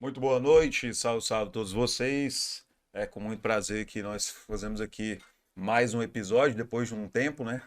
Muito boa noite, salve, salve a todos vocês. É com muito prazer que nós fazemos aqui mais um episódio depois de um tempo, né?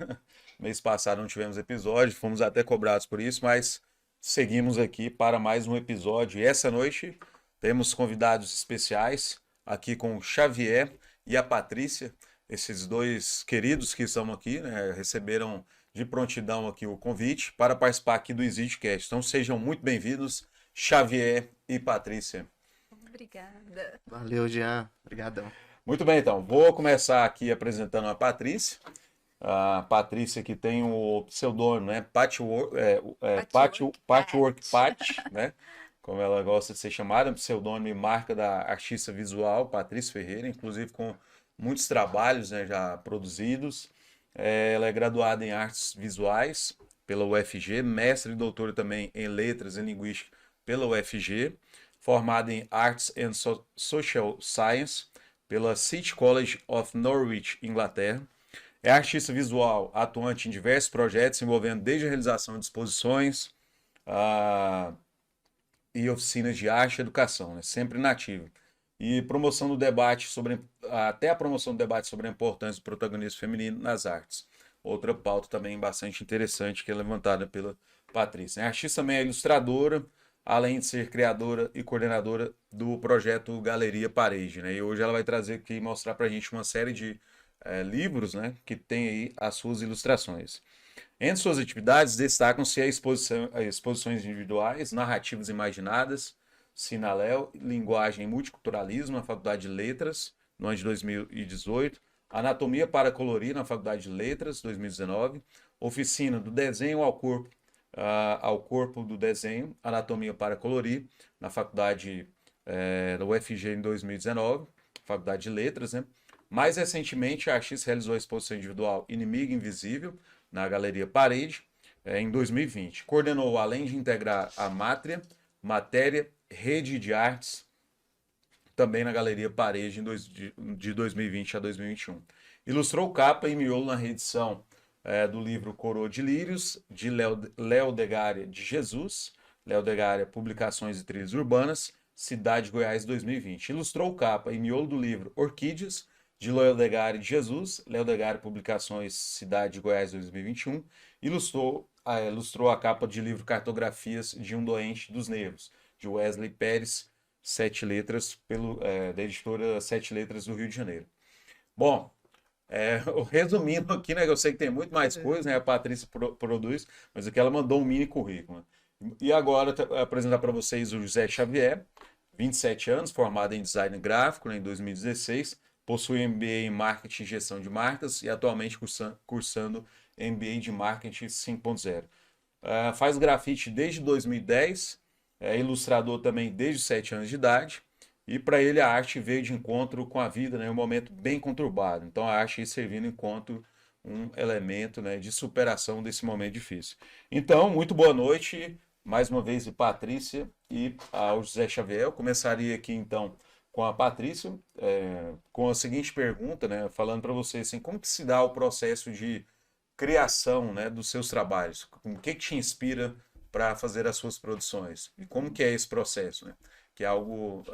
Mês passado não tivemos episódio, fomos até cobrados por isso, mas seguimos aqui para mais um episódio. E essa noite temos convidados especiais aqui com o Xavier e a Patrícia, esses dois queridos que estão aqui, né? Receberam de prontidão aqui o convite para participar aqui do ExitCast. Então sejam muito bem-vindos. Xavier e Patrícia. Obrigada. Valeu, Jean. Obrigadão. Muito bem, então. Vou começar aqui apresentando a Patrícia. A Patrícia que tem o pseudônimo, né? Patchwork Pat, né? Como ela gosta de ser chamada, pseudônimo e marca da artista visual, Patrícia Ferreira, inclusive com muitos trabalhos, né, já produzidos. Ela é graduada em artes visuais pela UFG, mestre e doutora também em letras e linguística pela UFG, formada em Arts and Social Science pela City College of Norwich, Inglaterra. É artista visual atuante em diversos projetos envolvendo desde a realização de exposições e oficinas de arte e educação, né? Sempre nativa. E promoção do debate sobre até a promoção do debate sobre a importância do protagonismo feminino nas artes. Outra pauta também bastante interessante que é levantada pela Patrícia. A artista também é ilustradora, além de ser criadora e coordenadora do projeto Galeria Parede, né? E hoje ela vai trazer aqui e mostrar para a gente uma série de livros, né, que tem aí as suas ilustrações. Entre suas atividades destacam-se exposições individuais, narrativas imaginadas, Sinaléu, Linguagem e Multiculturalismo na Faculdade de Letras, no ano de 2018, Anatomia para Colorir na Faculdade de Letras, 2019, Oficina do Desenho ao Corpo do Desenho, Anatomia para Colorir, na Faculdade da UFG em 2019, Faculdade de Letras, né? Mais recentemente, a artista realizou a exposição individual Inimigo Invisível, na Galeria Parede, em 2020. Coordenou, além de integrar a Matéria, Rede de Artes, também na Galeria Parede de 2020 a 2021. Ilustrou capa e miolo na reedição do livro Coroa de Lírios, de Léo Degária de Jesus, Léo Degária, Publicações e Trilhas Urbanas, Cidade de Goiás 2020. Ilustrou capa e miolo do livro Orquídeas, de Léo Degária de Jesus, Léo Degária, Publicações Cidade de Goiás 2021. Ilustrou a capa de livro Cartografias de um Doente dos Nervos, de Wesley Pérez, Sete Letras, da editora Sete Letras do Rio de Janeiro. Bom, resumindo aqui, né, eu sei que tem muito mais coisas, né, a Patrícia produz, mas aqui ela mandou um mini currículo. E agora apresentar para vocês o José Xavier, 27 anos, formado em design gráfico, né, em 2016, possui MBA em marketing e gestão de marcas e atualmente cursando MBA de marketing 5.0. Faz grafite desde 2010, é ilustrador também desde 7 anos de idade. E para ele a arte veio de encontro com a vida, né, um momento bem conturbado. Então a arte servindo enquanto um elemento, né, de superação desse momento difícil. Então, muito boa noite, mais uma vez, Patrícia e ao José Xavier. Eu começaria aqui então com a Patrícia, com a seguinte pergunta, né, falando para você assim, como que se dá o processo de criação, né, dos seus trabalhos? O que te inspira para fazer as suas produções? E como que é esse processo, né? Que é algo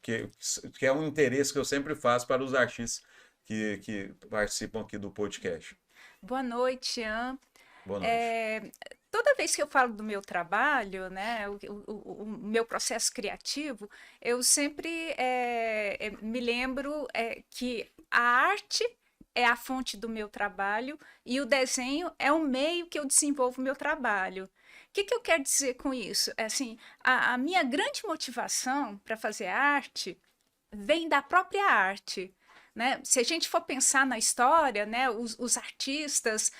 que é um interesse que eu sempre faço para os artistas que participam aqui do podcast. Boa noite, Ian. Boa noite. É, toda vez que eu falo do meu trabalho, né, o meu processo criativo, eu sempre me lembro que a arte é a fonte do meu trabalho e o desenho é o meio que eu desenvolvo o meu trabalho. O que eu quero dizer com isso? Assim, a minha grande motivação para fazer arte vem da própria arte. Né? Se a gente for pensar na história, né, os artistas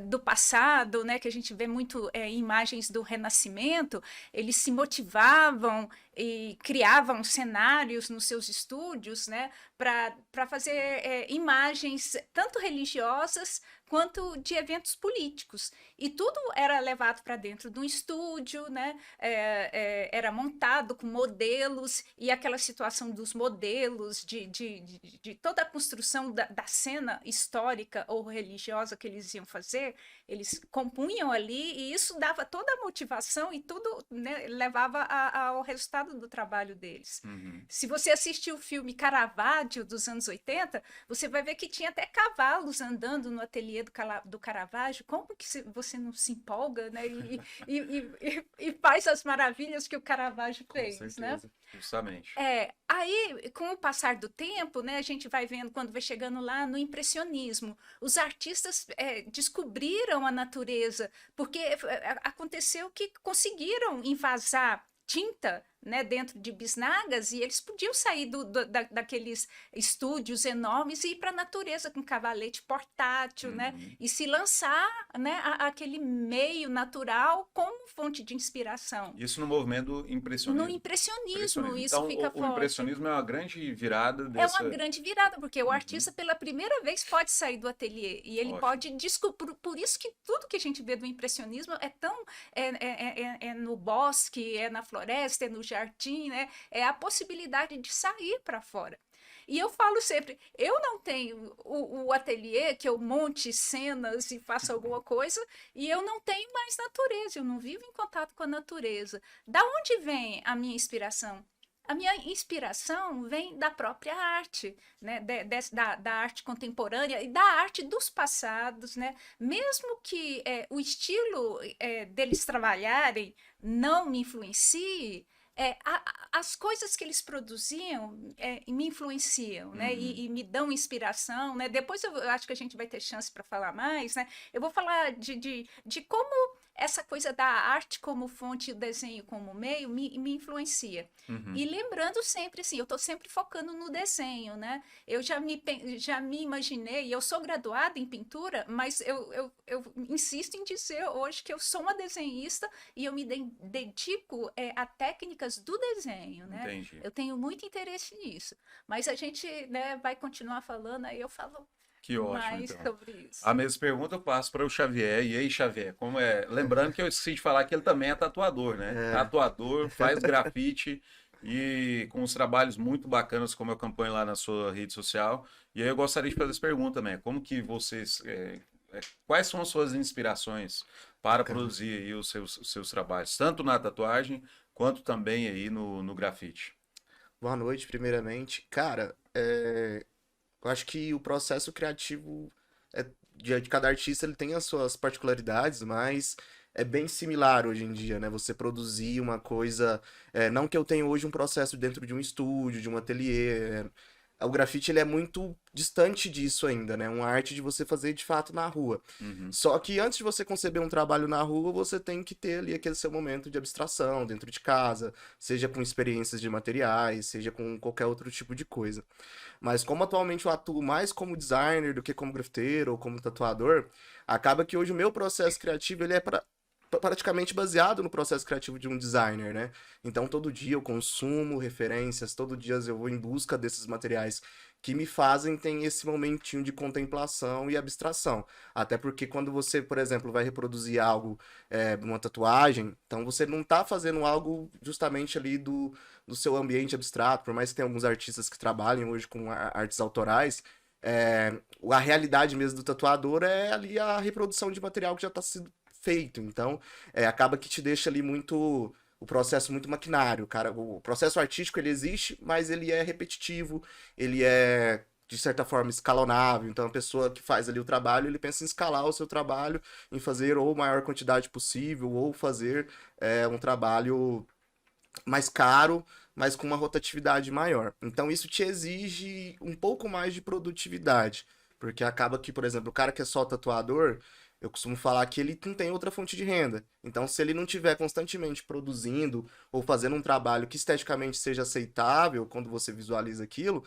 do passado, né, que a gente vê muito em imagens do Renascimento, eles se motivavam e criavam cenários nos seus estúdios, né, para fazer imagens tanto religiosas quanto de eventos políticos. E tudo era levado para dentro de um estúdio, né? Era montado com modelos, e aquela situação dos modelos, de toda a construção da cena histórica ou religiosa que eles iam fazer, eles compunham ali, e isso dava toda a motivação e tudo, né, levava ao resultado do trabalho deles. Se você assistir o filme Caravaggio, dos anos 80, você vai ver que tinha até cavalos andando no ateliê do Caravaggio. Como que você não se empolga, né? E faz as maravilhas que o Caravaggio fez, Com né? certeza, justamente. Aí, com o passar do tempo, né, a gente vai vendo, quando vai chegando lá no impressionismo, os artistas descobriram a natureza, porque aconteceu que conseguiram invasar tinta, né, dentro de bisnagas, e eles podiam sair daqueles estúdios enormes e ir para a natureza com cavalete portátil, né, e se lançar, né, aquele meio natural como fonte de inspiração. Isso no movimento impressionismo. No impressionismo, isso então, fica o forte. impressionismo é uma grande virada É dessa... uma grande virada, porque o artista, pela primeira vez, pode sair do ateliê, e ele pode descobrir. Por isso que tudo que a gente vê do impressionismo é tão... É no bosque, é na floresta, é no jardim, né? É a possibilidade de sair para fora. E eu falo sempre, eu não tenho o ateliê que eu monte cenas e faça alguma coisa, e eu não tenho mais natureza, eu não vivo em contato com a natureza. Da onde vem a minha inspiração? A minha inspiração vem da própria arte, né? Da arte contemporânea e da arte dos passados, né? Mesmo que o estilo deles trabalharem não me influencie, as coisas que eles produziam me influenciam, né? E me dão inspiração, né? Depois eu acho que a gente vai ter chance para falar mais, né? Eu vou falar de como essa coisa da arte como fonte e o desenho como meio me influencia. E lembrando sempre, assim, eu estou sempre focando no desenho, né? Eu já me imaginei, eu sou graduada em pintura, mas eu insisto em dizer hoje que eu sou uma desenhista e eu me dedico a técnicas do desenho, né? Entendi. Eu tenho muito interesse nisso. Mas a gente, né, vai continuar falando, aí eu falo Que ótimo, mais então. sobre isso. A mesma pergunta eu passo para o Xavier. E aí, Xavier, como é? Lembrando que eu esqueci de falar que ele também é tatuador, né? Tatuador, faz grafite e com uns trabalhos muito bacanas, como eu acompanho lá na sua rede social. E aí eu gostaria de fazer essa pergunta, né? Como que vocês... quais são as suas inspirações para produzir aí os seus trabalhos, tanto na tatuagem quanto também aí no grafite? Boa noite, primeiramente. Cara, eu acho que o processo criativo de cada artista ele tem as suas particularidades, mas é bem similar hoje em dia, né? Você produzir uma coisa. Não que eu tenha hoje um processo dentro de um estúdio, de um ateliê. O grafite ele é muito distante disso ainda, né? Uma arte de você fazer de fato na rua. Só que antes de você conceber um trabalho na rua, você tem que ter ali aquele seu momento de abstração dentro de casa, seja com experiências de materiais, seja com qualquer outro tipo de coisa. Mas como atualmente eu atuo mais como designer do que como grafiteiro ou como tatuador, acaba que hoje o meu processo criativo ele é praticamente baseado no processo criativo de um designer, né? Então todo dia eu consumo referências, todo dia eu vou em busca desses materiais que me fazem ter esse momentinho de contemplação e abstração. Até porque quando você, por exemplo, vai reproduzir algo, uma tatuagem, então você não está fazendo algo justamente ali do seu ambiente abstrato, por mais que tenha alguns artistas que trabalhem hoje com artes autorais, a realidade mesmo do tatuador é ali a reprodução de material que já está sendo feito. Então, acaba que te deixa ali muito... O processo muito maquinário, cara. O processo artístico, ele existe, mas ele é repetitivo, ele é, de certa forma, escalonável. Então, a pessoa que faz ali o trabalho, ele pensa em escalar o seu trabalho, em fazer ou maior quantidade possível, ou fazer um trabalho mais caro, mas com uma rotatividade maior. Então, isso te exige um pouco mais de produtividade, porque acaba que, por exemplo, o cara que é só tatuador... Eu costumo falar que ele não tem outra fonte de renda. Então, se ele não estiver constantemente produzindo ou fazendo um trabalho que esteticamente seja aceitável quando você visualiza aquilo,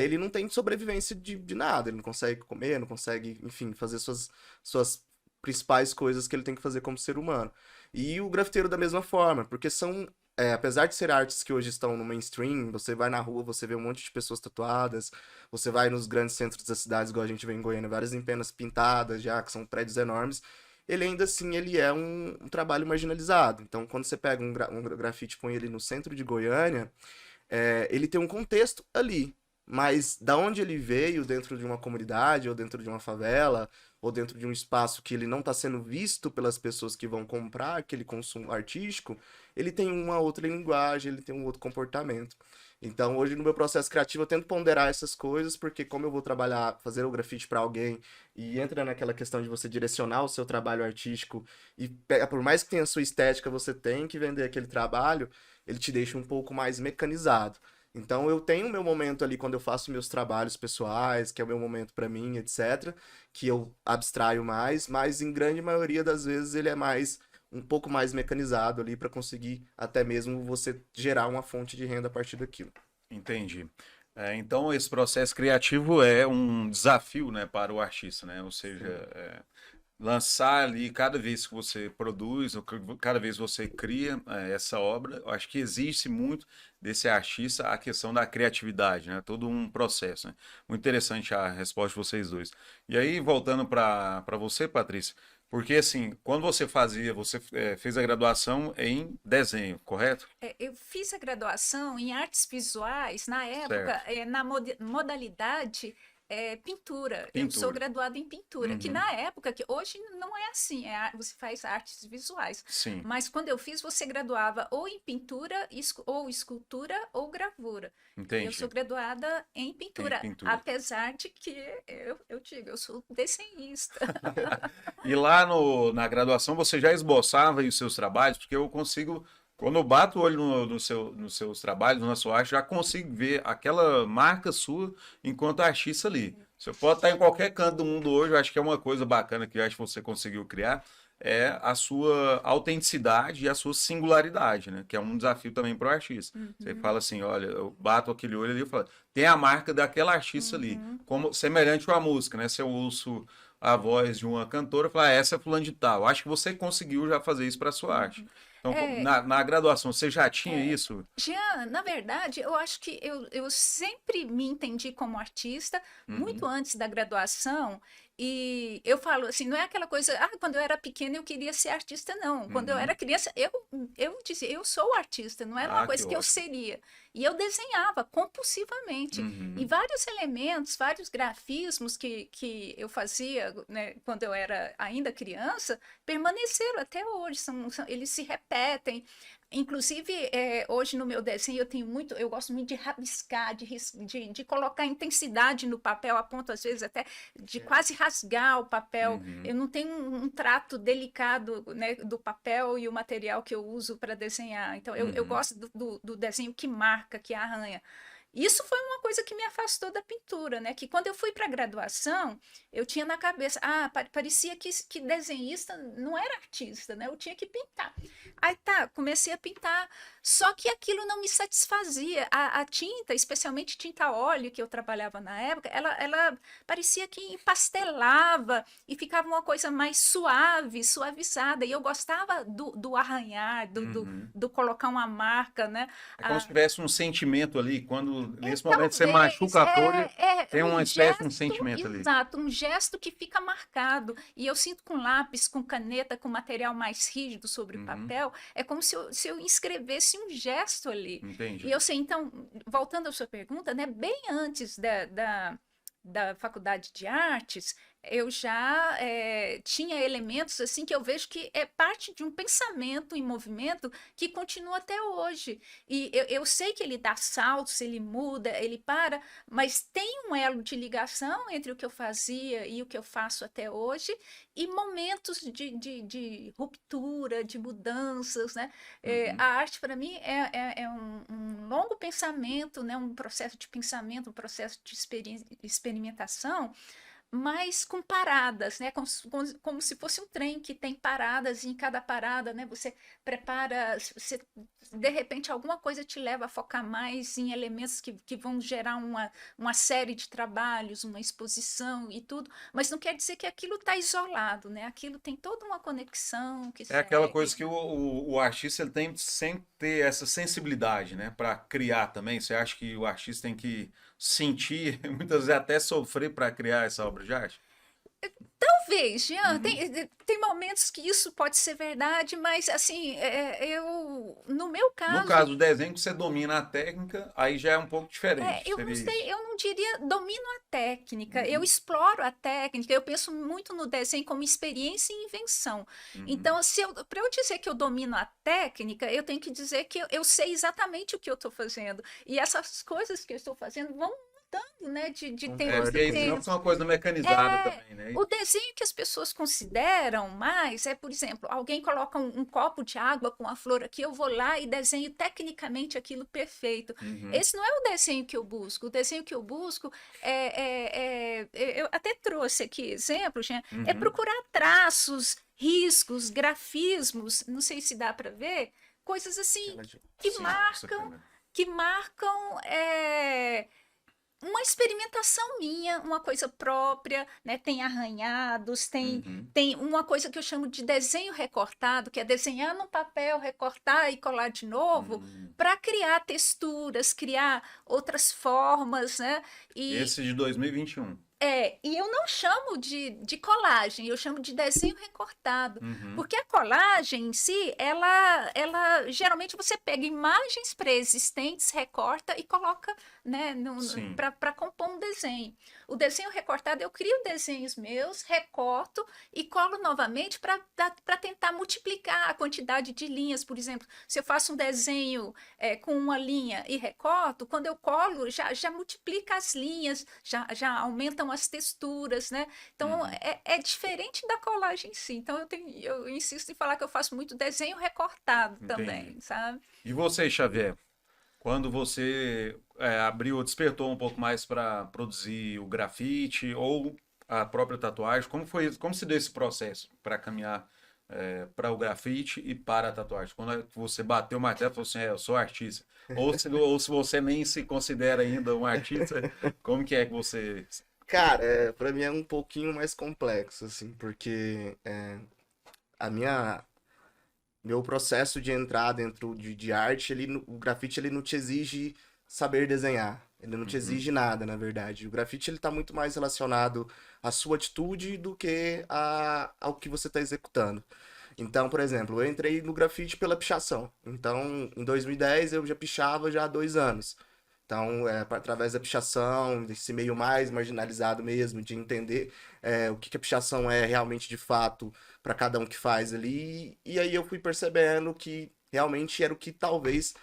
ele não tem sobrevivência de nada. Ele não consegue comer, não consegue, enfim, fazer suas principais coisas que ele tem que fazer como ser humano. E o grafiteiro da mesma forma, porque são apesar de ser artes que hoje estão no mainstream, você vai na rua, você vê um monte de pessoas tatuadas, você vai nos grandes centros das cidades, igual a gente vê em Goiânia, várias empenas pintadas já, que são prédios enormes, ele ainda assim, ele é um trabalho marginalizado. Então, quando você pega um grafite e põe ele no centro de Goiânia, ele tem um contexto ali, mas da onde ele veio, dentro de uma comunidade, ou dentro de uma favela, ou dentro de um espaço que ele não está sendo visto pelas pessoas que vão comprar aquele consumo artístico, ele tem uma outra linguagem, ele tem um outro comportamento. Então, hoje no meu processo criativo, eu tento ponderar essas coisas, porque como eu vou trabalhar, fazer o grafite para alguém, e entra naquela questão de você direcionar o seu trabalho artístico, e por mais que tenha a sua estética, você tem que vender aquele trabalho, ele te deixa um pouco mais mecanizado. Então eu tenho meu momento ali quando eu faço meus trabalhos pessoais, que é o meu momento para mim, etc, que eu abstraio mais, mas em grande maioria das vezes ele é mais um pouco mais mecanizado ali para conseguir até mesmo você gerar uma fonte de renda a partir daquilo. Entendi. Então, esse processo criativo é um desafio, né, para o artista, né? Ou seja, lançar ali, cada vez que você produz, ou cada vez que você cria essa obra, eu acho que existe muito desse artista a questão da criatividade, né? Todo um processo, né? Muito interessante a resposta de vocês dois. E aí, voltando para você, Patrícia, porque assim, quando você fez a graduação em desenho, correto? Eu fiz a graduação em artes visuais, na época, Certo. na modalidade pintura. Eu sou Pintura. graduada em pintura, que Uhum. na época, que hoje não é assim, você faz artes visuais. Sim, Mas quando eu fiz, você graduava ou em pintura, ou escultura, ou gravura. E eu sou entendi. graduada em Em pintura, pintura. apesar de que eu digo, eu sou desenhista. E lá na graduação você já esboçava aí os seus trabalhos, porque eu consigo, quando eu bato o olho nos seus trabalhos, na sua arte, já consigo ver aquela marca sua enquanto artista ali. Você pode estar em qualquer canto do mundo hoje, eu acho que é uma coisa bacana que eu acho que você conseguiu criar, é a sua autenticidade e a sua singularidade, né? Que é um desafio também para o artista. Você Uhum, fala assim, olha, eu bato aquele olho ali e falo, tem a marca daquela artista ali, uhum. como semelhante com a música, né? Se eu ouço a voz de uma cantora, falar, essa é fulano de tal. Acho que você conseguiu já fazer isso para sua arte. Uhum. Então, É, na graduação, você já tinha é, isso? Jean, na verdade, eu acho que eu sempre me entendi como artista, muito Uhum, antes da graduação, e eu falo assim, não é aquela coisa, quando eu era pequena eu queria ser artista, não. Quando eu uhum. era criança, eu dizia, eu sou artista, não era uma Ah, que coisa que eu ótimo. seria. E eu desenhava compulsivamente. E Uhum, vários elementos, vários grafismos que eu fazia, né, quando eu era ainda criança, permaneceram até hoje, eles se repetem. Inclusive, hoje no meu desenho eu gosto muito de rabiscar, de colocar intensidade no papel, a ponto às vezes até de quase rasgar o papel. Eu uhum, não tenho um trato delicado, né, do papel e o material que eu uso para desenhar. Então, eu uhum. gosto do desenho que marca, que arranha. Isso foi uma coisa que me afastou da pintura, né? Que quando eu fui para a graduação, eu tinha na cabeça, parecia que desenhista não era artista, né? Eu tinha que pintar. Aí tá, comecei a pintar, só que aquilo não me satisfazia. A tinta, especialmente tinta óleo que eu trabalhava na época, ela parecia que empastelava e ficava uma coisa mais suave, suavizada. E eu gostava do arranhar, Uhum. do colocar uma marca, né? É como se tivesse um sentimento ali, quando nesse momento você Talvez machuca a folha, tem um uma espécie de um gesto, sentimento ali. exato, um gesto que fica marcado. E eu sinto com lápis, com caneta, com material mais rígido sobre o Uhum, papel, é como se eu inscrevesse um gesto ali. E entendi. eu sei, então, voltando à sua pergunta, né, bem antes da faculdade de artes, eu já tinha elementos assim que eu vejo que é parte de um pensamento em movimento que continua até hoje. E eu sei que ele dá saltos, ele muda, ele para, mas tem um elo de ligação entre o que eu fazia e o que eu faço até hoje, e momentos de ruptura, de mudanças, né? A Uhum, arte, para mim, é um longo pensamento, né? Um processo de pensamento, um processo de experimentação, mas com paradas, né? Como se fosse um trem que tem paradas e em cada parada, né? Você prepara, de repente alguma coisa te leva a focar mais em elementos que vão gerar uma série de trabalhos, uma exposição e tudo, mas não quer dizer que aquilo está isolado, né? Aquilo tem toda uma conexão que É aquela coisa segue. que o artista ele tem que sempre ter essa sensibilidade, né, para criar também. Você acha que o artista tem que sentir, muitas vezes até sofrer para criar essa obra de arte? Talvez, Jean, Uhum. tem momentos que isso pode ser verdade, mas assim, no meu No caso, caso do desenho, que você domina a técnica, aí já é um pouco diferente. eu não Seria sei, isso. eu não diria domino a técnica, eu Uhum, exploro a técnica, eu penso muito no desenho como experiência e invenção. uhum. Então, para eu dizer que eu domino a técnica, eu tenho que dizer que eu sei exatamente o que eu estou fazendo. E essas coisas que eu estou fazendo vão mudando, né, de É, tempos porque Concordo em aí com senão tempos. fica uma coisa mecanizada também, né? O desenho que as pessoas consideram mais é, por exemplo, alguém coloca um copo de água com a flor aqui, eu vou lá e desenho tecnicamente aquilo perfeito. Uhum, Esse não é o desenho que eu busco. O desenho que eu busco eu até trouxe aqui exemplos, né? É uhum. procurar traços, riscos, grafismos, não sei se dá para ver, coisas assim que Sim, essa marcam, câmera. que marcam uma experimentação minha, uma coisa própria, né? Tem arranhados, Uhum, tem uma coisa que eu chamo de desenho recortado, que é desenhar no papel, recortar e colar de novo, uhum. para criar texturas, criar outras formas, né? E, Esse de 2021. e eu não chamo de colagem, eu chamo de desenho recortado, Uhum, porque a colagem em si, ela geralmente você pega imagens pré-existentes, recorta e coloca, né, sim. para compor um desenho. O desenho recortado, eu crio desenhos meus, recorto e colo novamente para tentar multiplicar a quantidade de linhas. Por exemplo, se eu faço um desenho com uma linha e recorto, quando eu colo, já multiplica as linhas, já aumentam as texturas, né? Então, Uhum, é diferente da colagem em si. Então, eu insisto em falar que eu faço muito desenho recortado entendi. também, sabe? E você, Xavier? Quando você abriu, despertou um pouco mais para produzir o grafite ou a própria tatuagem, como foi, como se deu esse processo para caminhar para o grafite e para a tatuagem? Quando você bateu o martelo e falou assim, eu sou artista. Ou se você nem se considera ainda um artista, como que é que você... Cara, pra mim é um pouquinho mais complexo, assim, porque a minha, meu processo de entrar dentro de arte, o grafite ele não te exige saber desenhar. Ele não te Uhum, exige nada, na verdade. O grafite ele tá muito mais relacionado à sua atitude do que ao que você está executando. Então, por exemplo, eu entrei no grafite pela pichação. Então, em 2010 eu já pichava já há 2 anos. Então, através da pichação, desse meio mais marginalizado mesmo, de entender o que a pichação é realmente de fato para cada um que faz ali. E aí eu fui percebendo que realmente era o que talvez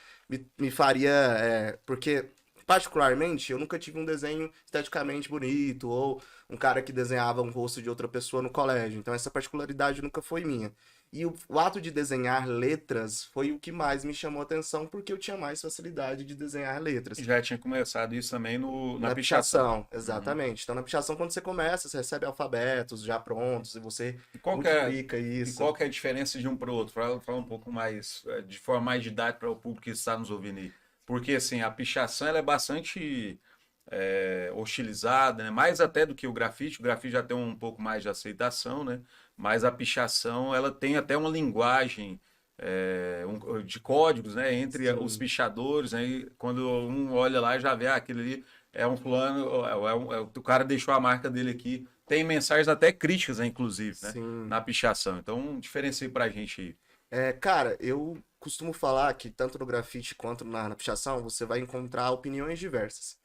me faria. Porque, particularmente, eu nunca tive um desenho esteticamente bonito ou um cara que desenhava um rosto de outra pessoa no colégio. Então, essa particularidade nunca foi minha. E o ato de desenhar letras foi o que mais me chamou a atenção, porque eu tinha mais facilidade de desenhar letras. já tinha começado isso também na Na pichação. pichação, Uhum. exatamente. Então, na pichação, quando você começa, você recebe alfabetos já prontos e você E qual que é, multiplica e isso. qual que é a diferença de um para o outro? Falar um pouco mais, de forma mais didática para o público que está nos ouvindo aí. Porque, assim, a pichação ela é bastante hostilizada, né? Mais até do que o grafite. O grafite já tem um pouco mais de aceitação, né? Mas a pichação, ela tem até uma linguagem de códigos, né? Entre os Sim, pichadores, né? E quando um olha lá, já vê, aquele ali é um fulano, o cara deixou a marca dele aqui. Tem mensagens até críticas, né, inclusive, né? sim. Na pichação. Então, diferencia pra gente aí. Cara, eu costumo falar que tanto no grafite quanto na pichação, você vai encontrar opiniões diversas.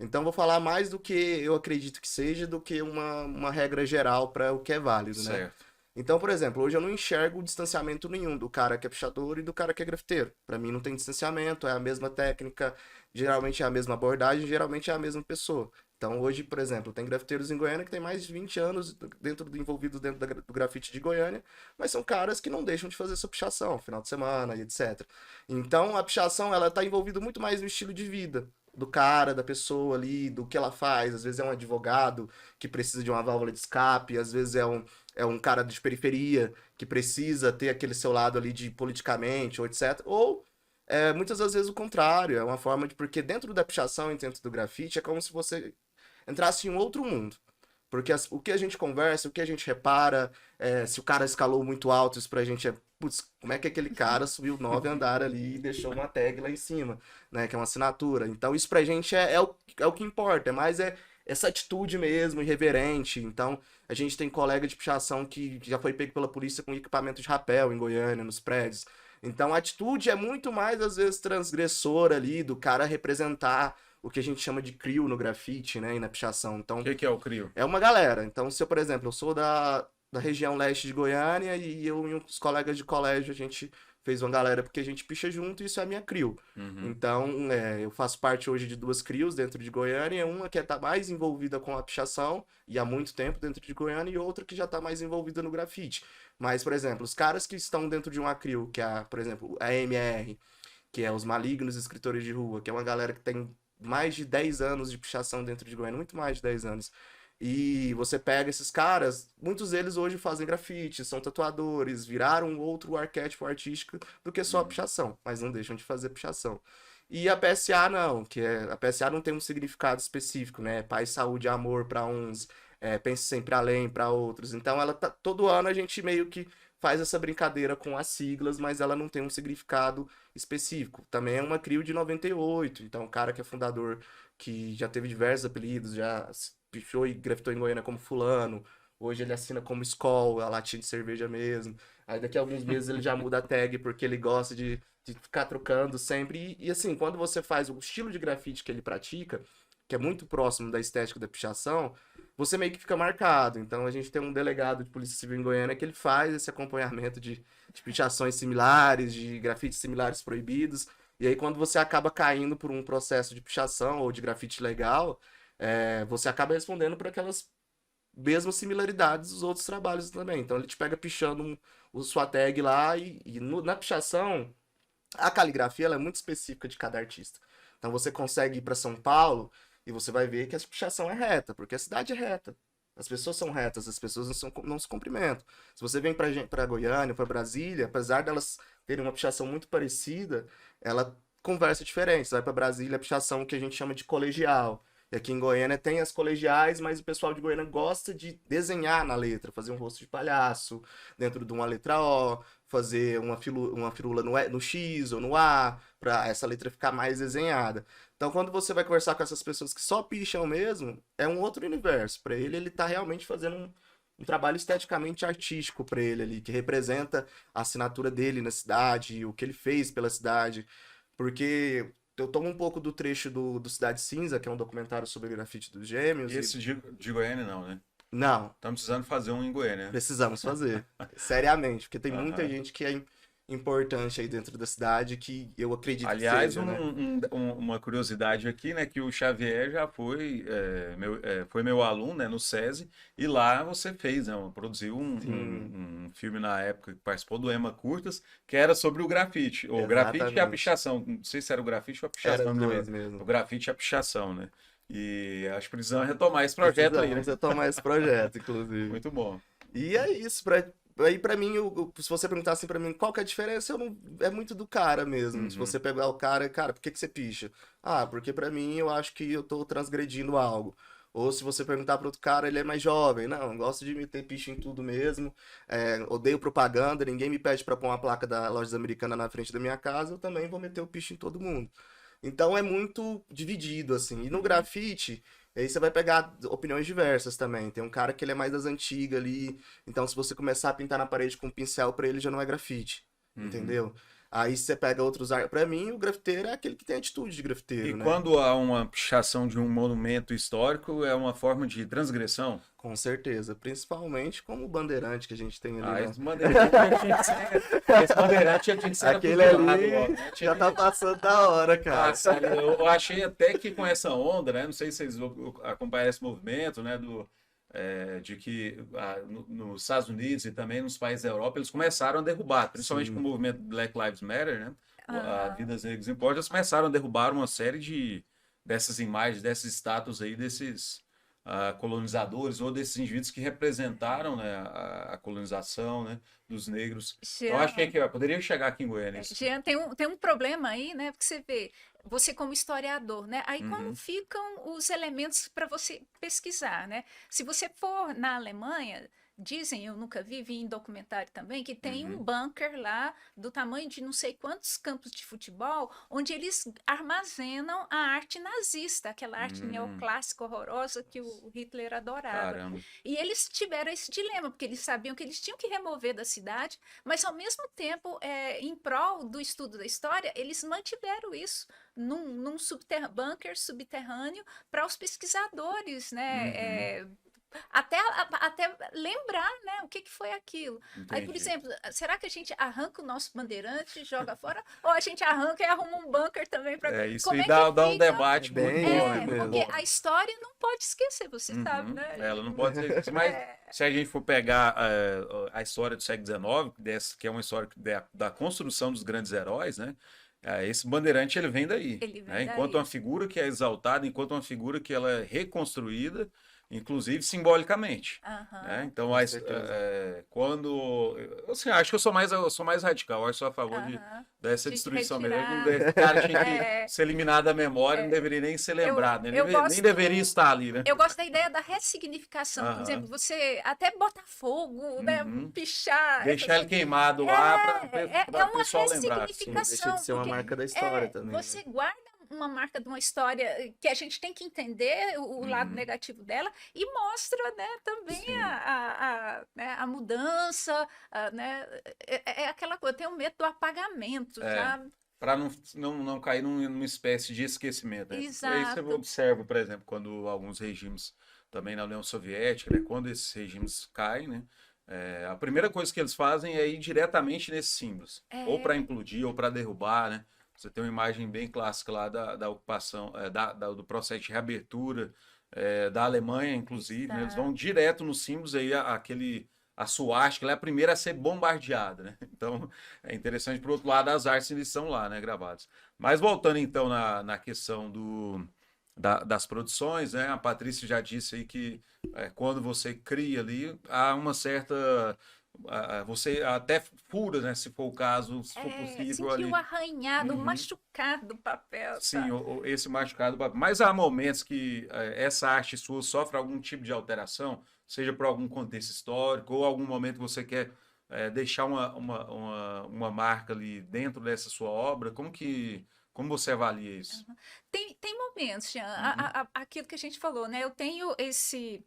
Então, vou falar mais do que eu acredito que seja do que uma regra geral para o que é válido, né? Certo. Então, por exemplo, hoje eu não enxergo distanciamento nenhum do cara que é pichador e do cara que é grafiteiro. Para mim não tem distanciamento, é a mesma técnica, geralmente é a mesma abordagem, geralmente é a mesma pessoa. Então, hoje, por exemplo, tem grafiteiros em Goiânia que tem mais de 20 anos envolvidos dentro do grafite de Goiânia, mas são caras que não deixam de fazer sua pichação, final de semana e etc. Então, a pichação, ela está envolvida muito mais no estilo de vida. do cara, da pessoa ali, do que ela faz. Às vezes é um advogado que precisa de uma válvula de escape, às vezes é um cara de periferia que precisa ter aquele seu lado ali de politicamente, ou etc. Ou muitas das vezes o contrário, é uma forma de. Porque dentro da pichação e dentro do grafite é como se você entrasse em um outro mundo. Porque o que a gente conversa, o que a gente repara, se o cara escalou muito alto, isso pra gente é, putz, como é que aquele cara subiu 9 andares ali e deixou uma tag lá em cima, né? Que é uma assinatura. Então isso pra gente é o que importa, é mais essa atitude mesmo, irreverente. Então a gente tem colega de pichação que já foi pego pela polícia com equipamento de rapel em Goiânia, nos prédios. Então a atitude é muito mais, às vezes, transgressora ali, do cara representar o que a gente chama de crew no grafite, né, e na pichação. Então, O que é o CRIO? é uma galera. Então, se eu, por exemplo, eu sou da região leste de Goiânia e eu e uns colegas de colégio, a gente fez uma galera porque a gente picha junto e isso é a minha crew. Uhum. Então, eu faço parte hoje de 2 crews dentro de Goiânia, uma que tá mais envolvida com a pichação e há muito tempo dentro de Goiânia e outra que já tá mais envolvida no grafite. Mas, por exemplo, os caras que estão dentro de uma crew, que é, por exemplo, a MR, que é os Malignos Escritores de Rua, que é uma galera que tem mais de 10 anos de pichação dentro de Goiânia, muito mais de 10 anos. E você pega esses caras, muitos deles hoje fazem grafite, são tatuadores, viraram um outro arquétipo artístico do que só a pichação, mas não deixam de fazer pichação. E a PSA não, a PSA não tem um significado específico, né? Paz, saúde e amor para uns, pense sempre além para outros. Então ela tá, todo ano a gente meio que faz essa brincadeira com as siglas, mas ela não tem um significado específico. Também é uma CRIO de 98, então o cara que é fundador, que já teve diversos apelidos, já pichou e grafitou em Goiânia como fulano, hoje ele assina como Skol, a latinha de cerveja mesmo. Aí daqui a alguns meses ele já muda a tag porque ele gosta de ficar trocando sempre. E assim, quando você faz o estilo de grafite que ele pratica, que é muito próximo da estética da pichação, você meio que fica marcado. Então a gente tem um delegado de Polícia Civil em Goiânia que ele faz esse acompanhamento de pichações similares, de grafites similares proibidos. E aí quando você acaba caindo por um processo de pichação ou de grafite legal, você acaba respondendo por aquelas mesmas similaridades dos outros trabalhos também. Então ele te pega pichando sua tag lá na pichação, a caligrafia ela é muito específica de cada artista. Então você consegue ir para São Paulo e você vai ver que a pichação é reta, porque a cidade é reta. As pessoas são retas, as pessoas não se cumprimentam. Se você vem para Goiânia, para Brasília, apesar delas terem uma pichação muito parecida, ela conversa diferente. Você vai para Brasília, a pichação que a gente chama de colegial. E aqui em Goiânia tem as colegiais, mas o pessoal de Goiânia gosta de desenhar na letra, fazer um rosto de palhaço dentro de uma letra O, fazer uma firula no X ou no A, para essa letra ficar mais desenhada. Então, quando você vai conversar com essas pessoas que só picham mesmo, é um outro universo. Para ele tá realmente fazendo um trabalho esteticamente artístico para ele ali, que representa a assinatura dele na cidade, o que ele fez pela cidade. Porque eu tomo um pouco do trecho do Cidade Cinza, que é um documentário sobre grafite dos Gêmeos. Esse de Goiânia não, né? Não, Estamos precisando fazer um em Goiânia. precisamos fazer. Seriamente, porque tem muita Aham. gente que é importante aí dentro da cidade que eu acredito Aliás, que seja, né? uma curiosidade aqui, né, que o Xavier já foi meu aluno, né, no SESI, e lá você fez, né, produziu um filme na época que participou do EMA Curtas, que era sobre o grafite, o grafite e a Exatamente. pichação, não sei se era o grafite ou a Era pichação, dois o mesmo. grafite e a pichação, né, e acho que precisamos retomar esse projeto aí, né, Precisamos retomar esse projeto, inclusive. muito bom. E é isso, aí pra mim, se você perguntar assim pra mim, qual que é a diferença, eu não, é muito do cara mesmo. Se Uhum. você pegar o cara, por que que você picha? Ah, porque pra mim eu acho que eu tô transgredindo algo. Ou se você perguntar para outro cara, ele é mais jovem. Não, eu gosto de meter picha em tudo mesmo. Odeio propaganda, ninguém me pede pra pôr uma placa da Lojas Americanas na frente da minha casa, eu também vou meter o picho em todo mundo. Então é muito dividido, assim. E no grafite, aí você vai pegar opiniões diversas também. Tem um cara que ele é mais das antigas ali. Então, se você começar a pintar na parede com um pincel, pra ele já não é grafite. Uhum. Entendeu? Aí você pega outros. Pra mim, o grafiteiro é aquele que tem atitude de E grafiteiro, né? quando há uma pichação de um monumento histórico, é uma forma de transgressão? Com certeza. Principalmente como o bandeirante que a gente tem ali, Ah, né? esse bandeirante já tinha que ser Aquele afuzilado ali logo, né? já tá passando da hora, cara. Nossa, eu achei até que com essa onda, né? Não sei se vocês acompanharam esse movimento, né? De que nos Estados Unidos e também nos países da Europa eles começaram a derrubar, principalmente Sim. com o movimento Black Lives Matter, né? A Aham. Vidas Negras Importam, eles começaram a derrubar uma série dessas imagens, desses estátuas aí, desses colonizadores ou desses indivíduos que representaram, né, a colonização, né, dos negros. Eu acho que poderia chegar aqui em Goiânia. Jean, tem um problema aí, né? Porque você vê, você como historiador, né? Aí como Uhum. ficam os elementos para você pesquisar, né? Se você for na Alemanha, dizem, eu nunca vi em documentário também, que tem um Uhum. bunker lá do tamanho de não sei quantos campos de futebol, onde eles armazenam a arte nazista, aquela arte neoclássica horrorosa que o Hitler adorava. Caramba. E eles tiveram esse dilema, porque eles sabiam que eles tinham que remover da cidade, mas ao mesmo tempo, em prol do estudo da história, eles mantiveram isso num bunker subterrâneo para os pesquisadores, né? Uhum. Até lembrar, né, o que foi aquilo. Aí, por Entendi. exemplo, será que a gente arranca o nosso bandeirante e joga fora? Ou a gente arranca e arruma um bunker também para... Isso Como aí é que dá um fica? debate muito Bem bom, isso né? Muito Porque bom. a história não pode esquecer, você sabe, Uhum. né? Ela não pode ser. Mas se a gente for pegar a história do século XIX, que é uma história da construção dos grandes heróis, né? Esse bandeirante ele vem daí, Ele né? vem Enquanto daí. uma figura que é exaltada, enquanto uma figura que ela é reconstruída, inclusive simbolicamente, né? Aham, Então, Com certeza. quando assim, acho que eu sou mais radical, eu sou a favor aham. dessa De destruição mesmo. retirar. Esse cara tinha que É, ser eliminado da memória, não deveria nem ser eu, lembrado, né? eu Nem gosto. deveria estar ali, né? Eu gosto da ideia da ressignificação. Por exemplo, Aham. você até botar fogo, né? Uhum. Pichar, essas Deixar ele coisas. queimado lá para É o uma pessoal lembrar. Sim, não deixa de ressignificação, ser uma porque marca da história também, né? você guarda uma marca de uma história que a gente tem que entender o lado Uhum. negativo dela e mostra, né, também Sim. né, a mudança, né, é aquela coisa, eu tenho medo do apagamento, É, sabe? para não cair numa espécie de esquecimento, né? Isso eu Exato. observo, por exemplo, quando alguns regimes, também na União Soviética, né, quando esses regimes caem, né, a primeira coisa que eles fazem é ir diretamente nesses símbolos, ou para É, implodir, ou para derrubar, né? Você tem uma imagem bem clássica lá da ocupação, do processo de reabertura da Alemanha, inclusive, né? Eles vão exato. direto nos símbolos aí, a suástica, ela é a primeira a ser bombardeada, né? Então, é interessante, por outro lado, as artes eles são lá, né, gravadas. Mas voltando então na questão das produções, né? A Patrícia já disse aí que quando você cria ali, há uma certa. Você até fura, né? Se for o caso, se for possível Sentir o ali. arranhado, o Uhum. machucado do papel, Sim, sabe? esse machucado. Mas há momentos que essa arte sua sofre algum tipo de alteração, seja por algum contexto histórico, ou algum momento que você quer deixar uma marca ali dentro dessa sua obra. Como você avalia isso? Tem momentos, Jean, Uhum. aquilo que a gente falou, né? Eu tenho esse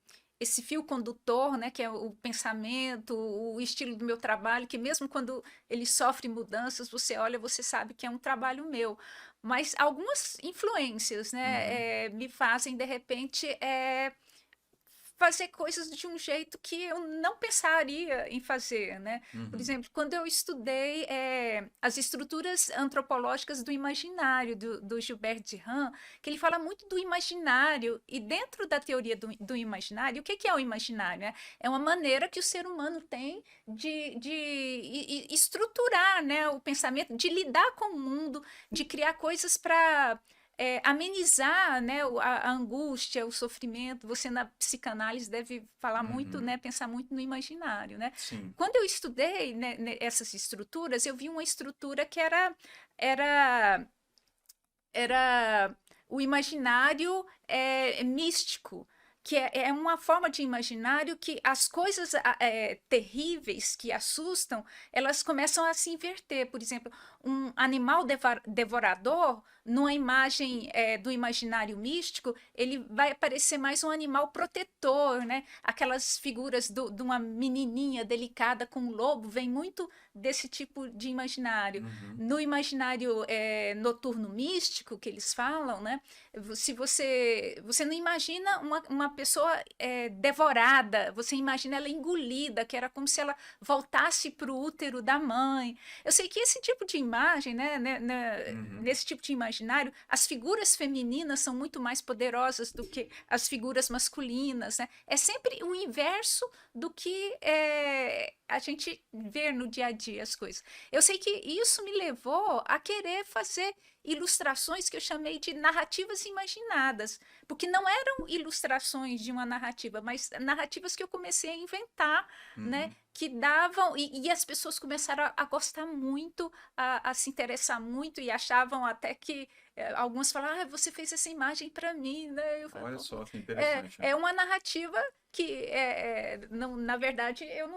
fio condutor, né? Que é o pensamento, o estilo do meu trabalho, que mesmo quando ele sofre mudanças, você olha, você sabe que é um trabalho meu. Mas algumas influências, Uhum. né? Me fazem, de repente, fazer coisas de um jeito que eu não pensaria em fazer, né? Por Uhum. exemplo, quando eu estudei as estruturas antropológicas do imaginário, do Gilbert Durand, que ele fala muito do imaginário, e dentro da teoria do imaginário, o que é o imaginário? Né? É uma maneira que o ser humano tem de estruturar, né, o pensamento, de lidar com o mundo, de criar coisas para amenizar, né, a angústia, o sofrimento. Você na psicanálise deve falar muito, Uhum. né, pensar muito no imaginário, né? Sim. Quando eu estudei, né, essas estruturas, eu vi uma estrutura que era era o imaginário místico, que é uma forma de imaginário que as coisas terríveis que assustam, elas começam a se inverter. Por exemplo, um animal devorador, numa imagem do imaginário místico, ele vai parecer mais um animal protetor, né? Aquelas figuras de uma menininha delicada com um lobo, vem muito desse tipo de imaginário. Uhum. No imaginário noturno místico que eles falam, né? Se você não imagina uma pessoa devorada, você imagina ela engolida, que era como se ela voltasse para o útero da mãe. Eu sei que esse tipo de imagem, Uhum. nesse tipo de imaginário, as figuras femininas são muito mais poderosas do que as figuras masculinas, né? É sempre o inverso do que a gente vê no dia a dia as coisas. Eu sei que isso me levou a querer fazer ilustrações que eu chamei de narrativas imaginadas, porque não eram ilustrações de uma narrativa, mas narrativas que eu comecei a inventar, né? Uhum. Que davam, e as pessoas começaram a gostar muito, a se interessar muito, e achavam até que alguns falaram, você fez essa imagem para mim, né? Eu Olha falava, só que interessante, né? é uma narrativa que, não, na verdade, eu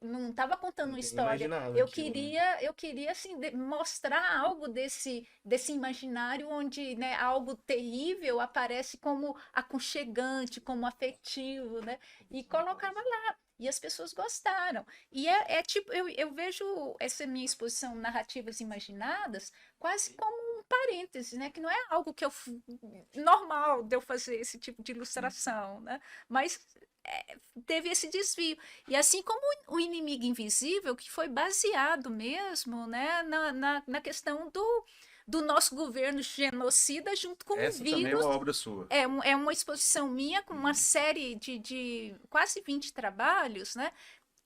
não estava contando uma Ninguém história. imaginava Eu aquilo, né? queria assim, mostrar algo desse imaginário onde, né, algo terrível aparece como aconchegante, como afetivo, né? E colocava lá. E as pessoas gostaram. E tipo, eu vejo essa minha exposição Narrativas Imaginadas quase como um parêntese, né? Que não é algo que normal de eu fazer esse tipo de ilustração, né? Mas teve esse desvio. E assim como o Inimigo Invisível, que foi baseado mesmo, né, na questão do nosso governo genocida junto com o Essa também é uma vírus. obra sua. É uma exposição minha com uma série de quase 20 trabalhos, né?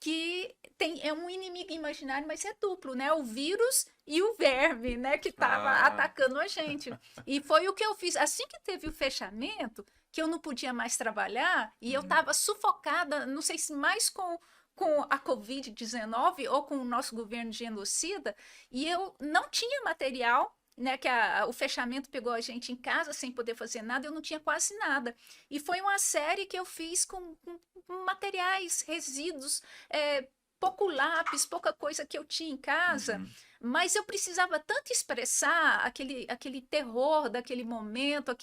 Que é um inimigo imaginário, mas é duplo, né? O vírus e o verme, né? Que estava Ah, atacando a gente. E foi o que eu fiz. Assim que teve o fechamento, que eu não podia mais trabalhar, e eu uhum. estava sufocada, não sei se mais com a Covid-19 ou com o nosso governo genocida, e eu não tinha material, né, que o fechamento pegou a gente em casa sem poder fazer nada, eu não tinha quase nada. E foi uma série que eu fiz com materiais, resíduos, pouco lápis, pouca coisa que eu tinha em casa, Uhum. mas eu precisava tanto expressar aquele terror daquele momento,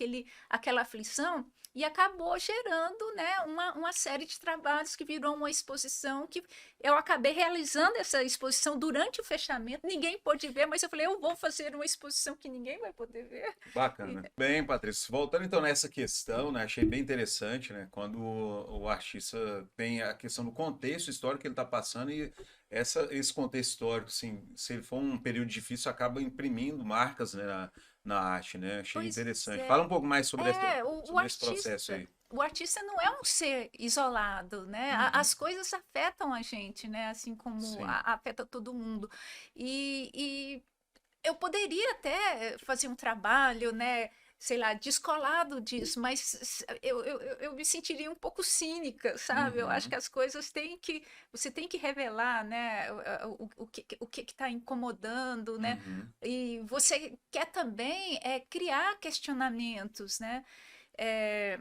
aquela aflição, e acabou gerando, né, uma série de trabalhos que virou uma exposição que eu acabei realizando essa exposição durante o fechamento. Ninguém pôde ver, mas eu falei, eu vou fazer uma exposição que ninguém vai poder ver. Bacana. Bem, Patrícia, voltando então nessa questão, né, achei bem interessante, né, quando o artista tem a questão do contexto histórico que ele está passando e esse contexto histórico, assim, se ele for um período difícil, acaba imprimindo marcas, né, na arte, né? Achei Pois interessante. é. Fala um pouco mais O sobre esse processo artista. aí. O artista não é um ser isolado, né? Uhum. As coisas afetam a gente, né? Assim como Sim. afeta todo mundo. E eu poderia até fazer um trabalho, né? Sei lá, descolado disso, mas eu me sentiria um pouco cínica, sabe? Eu acho Uhum. que as coisas você tem que revelar, né? O que está incomodando, né? Uhum. E você quer também criar questionamentos, né? É,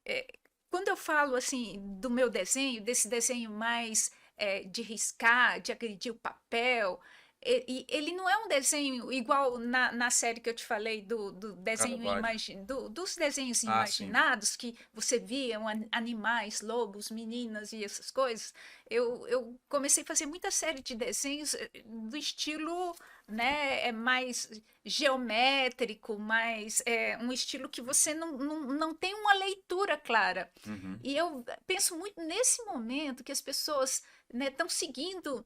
é, quando eu falo assim do meu desenho, desse desenho mais de riscar, de agredir o papel, ele não é um desenho igual na série que eu te falei do desenho Caravaggio. dos desenhos Ah, sim. imaginados, que você via animais, lobos, meninas e essas coisas. Eu comecei a fazer muita série de desenhos do estilo, né, mais geométrico, mais um estilo que você não tem uma leitura clara. Uhum. E eu penso muito nesse momento que as pessoas, né, estão seguindo,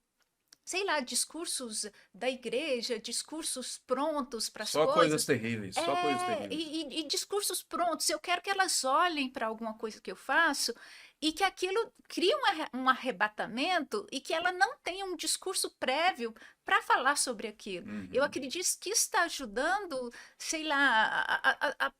sei lá, discursos da igreja, discursos prontos para as Só coisas coisas. terríveis, só coisas terríveis. E discursos prontos. Eu quero que elas olhem para alguma coisa que eu faço e que aquilo crie um arrebatamento e que ela não tenha um discurso prévio para falar sobre aquilo. Eu Uhum. acredito que isso está ajudando, sei lá,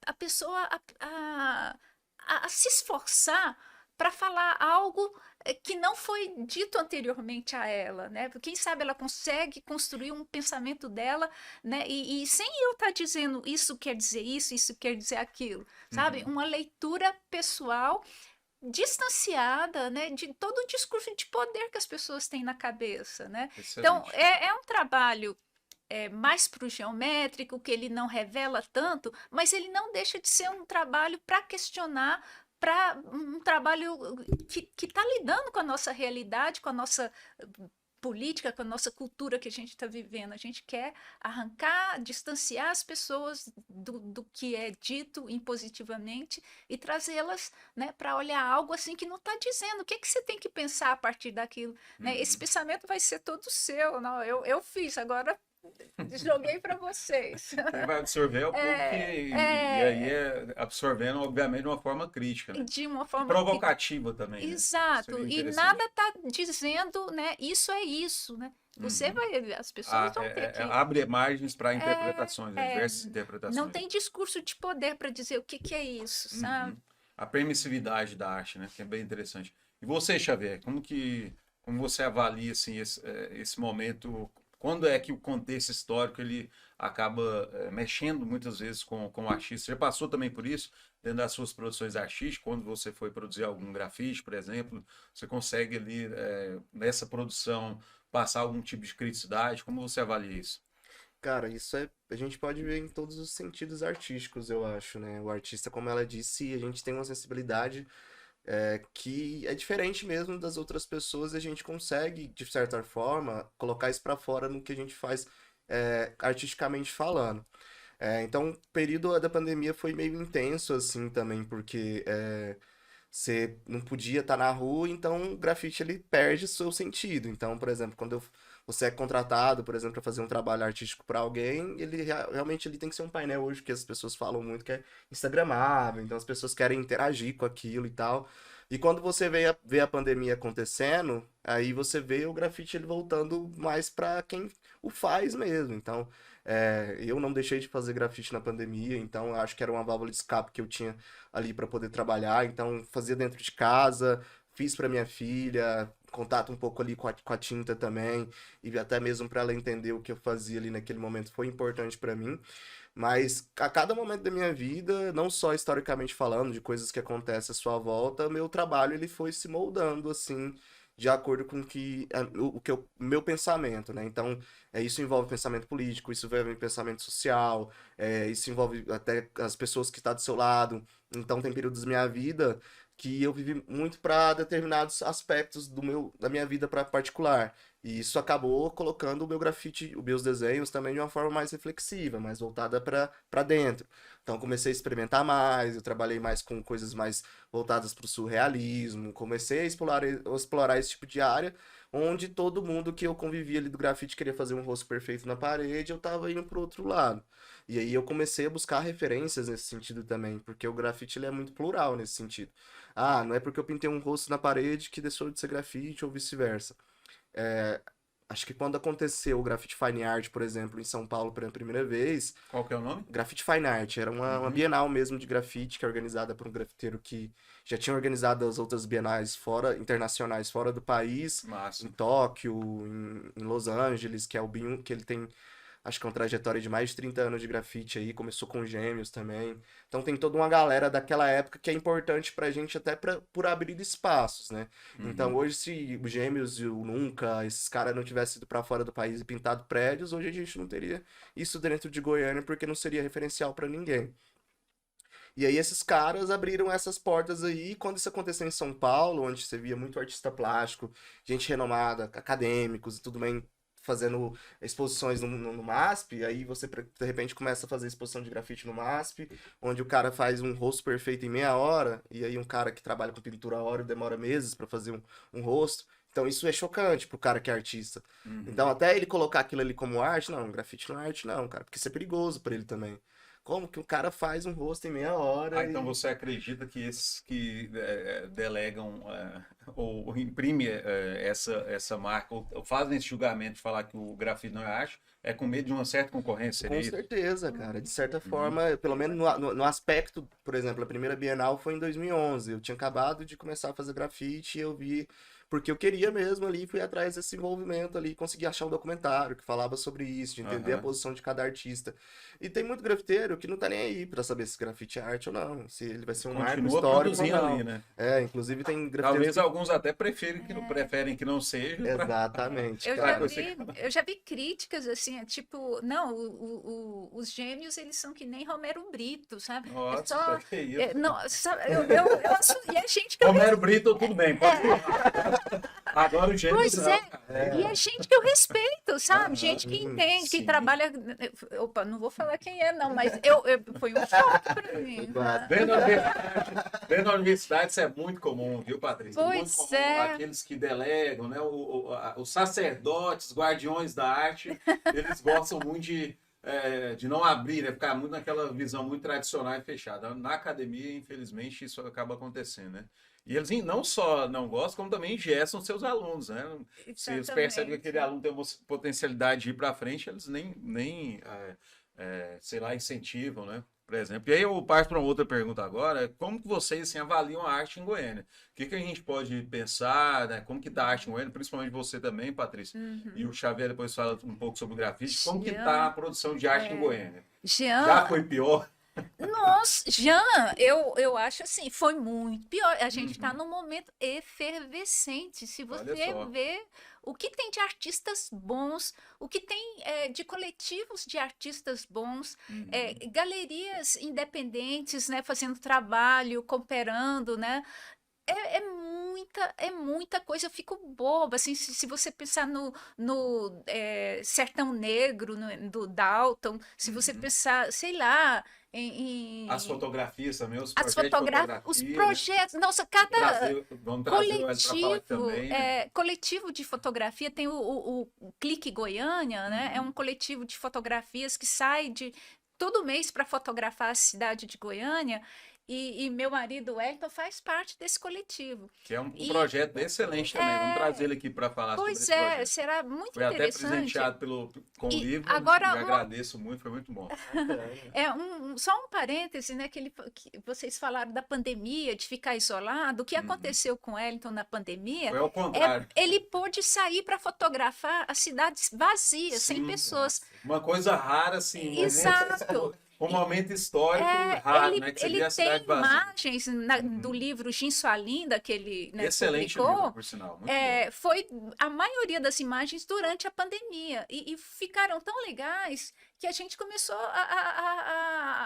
a pessoa a se esforçar para falar algo que não foi dito anteriormente a ela, né? Quem sabe ela consegue construir um pensamento dela, né? E sem eu estar dizendo isso quer dizer isso quer dizer aquilo, sabe? Uhum. Uma leitura pessoal distanciada, né, de todo o discurso de poder que as pessoas têm na cabeça, né? Então, Excelente. é um trabalho mais para o geométrico, que ele não revela tanto, mas ele não deixa de ser um trabalho para questionar, para um trabalho que está lidando com a nossa realidade, com a nossa política, com a nossa cultura que a gente está vivendo. A gente quer arrancar, distanciar as pessoas do que é dito impositivamente e trazê-las, né, para olhar algo assim que não está dizendo. O que você tem que pensar a partir daquilo? Né? Esse Uhum. pensamento vai ser todo seu. Não, eu fiz, agora joguei para vocês. Quem vai absorver é o público e aí é absorvendo, obviamente, de uma forma crítica, né? De uma forma Provocativa também, né? Exato, Seria e interessante. nada está dizendo, né? Isso é isso, né? Você vai, as pessoas vão ter que. Abre margens para interpretações, diversas interpretações. Não tem discurso de poder para dizer o que é isso, sabe? A permissividade da arte, né? Que é bem interessante. E você, Xavier, como você avalia assim, esse momento? Quando é que o contexto histórico ele acaba mexendo muitas vezes com o artista? Você já passou também por isso dentro das suas produções artísticas? Quando você foi produzir algum grafite, por exemplo, você consegue ali nessa produção passar algum tipo de criticidade? Como você avalia isso? Cara, a gente pode ver em todos os sentidos artísticos, eu acho, né? O artista, como ela disse, a gente tem uma sensibilidade que é diferente mesmo das outras pessoas, e a gente consegue, de certa forma, colocar isso pra fora no que a gente faz artisticamente falando. Então, o período da pandemia foi meio intenso, assim, também, porque você não podia estar na rua, então o grafite ele perde seu sentido. Então, por exemplo, quando você é contratado, por exemplo, para fazer um trabalho artístico para alguém, ele realmente ele tem que ser um painel hoje que as pessoas falam muito que é instagramável, então as pessoas querem interagir com aquilo e tal. E quando você vê a pandemia acontecendo, aí você vê o grafite ele voltando mais para quem o faz mesmo. Então, eu não deixei de fazer grafite na pandemia, então eu acho que era uma válvula de escape que eu tinha ali para poder trabalhar. Então, fazia dentro de casa, fiz para minha filha, contato um pouco ali com a tinta também, e até mesmo para ela entender o que eu fazia ali naquele momento foi importante para mim. Mas a cada momento da minha vida, não só historicamente falando, de coisas que acontecem à sua volta, meu trabalho ele foi se moldando assim, de acordo com meu pensamento, né? Então, isso envolve pensamento político, isso envolve pensamento social, isso envolve até as pessoas que estão do seu lado. Então, tem períodos da minha vida que eu vivi muito para determinados aspectos da minha vida particular. E isso acabou colocando o meu grafite, os meus desenhos também de uma forma mais reflexiva, mais voltada para dentro. Então comecei a experimentar mais, eu trabalhei mais com coisas mais voltadas para o surrealismo, comecei a explorar esse tipo de área, onde todo mundo que eu convivia ali do grafite queria fazer um rosto perfeito na parede, eu tava indo pro outro lado. E aí eu comecei a buscar referências nesse sentido também, porque o grafite ele é muito plural nesse sentido. Ah, não é porque eu pintei um rosto na parede que deixou de ser grafite ou vice-versa. Acho que quando aconteceu o Graffiti Fine Art, por exemplo, em São Paulo pela primeira vez, Qual que é o nome? Graffiti Fine Art era uma bienal mesmo de grafite, que é organizada por um grafiteiro que já tinha organizado as outras bienais internacionais fora do país, Massa. em Tóquio, em Los Angeles, que é o Binho, que ele tem, acho que é uma trajetória de mais de 30 anos de grafite aí, começou com Gêmeos também. Então tem toda uma galera daquela época que é importante pra gente até por abrir espaços, né? Então hoje se o Gêmeos e o Nunca, esses caras não tivessem ido pra fora do país e pintado prédios, hoje a gente não teria isso dentro de Goiânia porque não seria referencial pra ninguém. E aí esses caras abriram essas portas aí, e quando isso aconteceu em São Paulo, onde você via muito artista plástico, gente renomada, acadêmicos e tudo bem, fazendo exposições no MASP, aí você de repente começa a fazer exposição de grafite no MASP, onde o cara faz um rosto perfeito em meia hora, e aí um cara que trabalha com pintura a óleo demora meses para fazer um rosto. Então isso é chocante pro cara que é artista. Então até ele colocar aquilo ali como arte, não, grafite não é arte não, cara, porque isso é perigoso para ele também. Como que o cara faz um rosto em meia hora? Então você acredita que esses que delegam ou imprimem essa marca, ou fazem esse julgamento de falar que o grafite não é arte, é com medo de uma certa concorrência? Com Seria isso? certeza, cara. De certa forma, pelo menos no aspecto, por exemplo, a primeira Bienal foi em 2011. Eu tinha acabado de começar a fazer grafite e eu vi, porque eu queria mesmo ali, fui atrás desse envolvimento ali, consegui achar um documentário que falava sobre isso, de entender a posição de cada artista. E tem muito grafiteiro que não tá nem aí pra saber se grafite é arte ou não, se ele vai ser um marco Continua histórico ou produzindo não. ali, né? Inclusive tem Talvez grafiteiros alguns até preferem que não seja. Exatamente, Eu cara. já vi críticas assim, tipo, não, os Gêmeos eles são que nem Romero Brito, sabe? Nossa, que isso. Não, sabe, e a gente que Romero Brito, tudo bem, pode falar. Agora o gênio Pois não, é. cara. E é gente que eu respeito, sabe? Gente que entende, que sim. trabalha. Opa, não vou falar quem é, não, mas foi um choque para mim. Tá? Dentro da universidade isso é muito comum, viu, Patrícia? Muito Pois comum. é. Aqueles que delegam, né? Os sacerdotes, guardiões da arte, eles gostam muito de não abrir, né? Ficar muito naquela visão muito tradicional e fechada. Na academia, infelizmente, isso acaba acontecendo, né? E eles não só não gostam, como também engessam seus alunos, né? Se eles percebem que aquele aluno tem uma potencialidade de ir para frente, eles nem sei lá, incentivam, né? Por exemplo. E aí eu parto para uma outra pergunta agora. Como que vocês assim, avaliam a arte em Goiânia? O que a gente pode pensar, né? Como que está a arte em Goiânia? Principalmente você também, Patrícia. E o Xavier depois fala um pouco sobre o grafite. Como que está a produção de arte em Goiânia? Jean, Já foi pior? nossa, Jean, eu acho assim, foi muito pior. A gente está num momento efervescente. Se Olha você só. vê o que tem de artistas bons, o que tem de coletivos de artistas bons, galerias independentes, né, fazendo trabalho, cooperando, né? É muita coisa, eu fico boba, assim, se você pensar no Sertão Negro, do Dalton, se você pensar, sei lá, As fotografias também, os as projetos de fotografias, os fotografia, né? projetos, nossa, cada Vamos trazer o Hélio para falar também, né? coletivo de fotografia tem o Clique Goiânia, né? É um coletivo de fotografias que sai de todo mês para fotografar a cidade de Goiânia. E meu marido Wellington faz parte desse coletivo. Que é um E projeto excelente também. Vamos trazer ele aqui para falar sobre pois esse é, projeto. será muito Foi até interessante. presenteado com o E livro. agora E agradeço muito, foi muito bom. só um parêntese, né? Que vocês falaram da pandemia, de ficar isolado. O que aconteceu com Wellington na pandemia? Foi ao contrário. Ele pôde sair para fotografar as cidades vazias, sem Sim, pessoas. uma coisa rara, assim. Exato. Um momento histórico raro, né? Que você vê a cidade tem vazia. imagens do livro Jim Sua Linda, que ele Excelente publicou. livro, por sinal. Muito bom. Foi a maioria das imagens durante a pandemia. E ficaram tão legais que a gente começou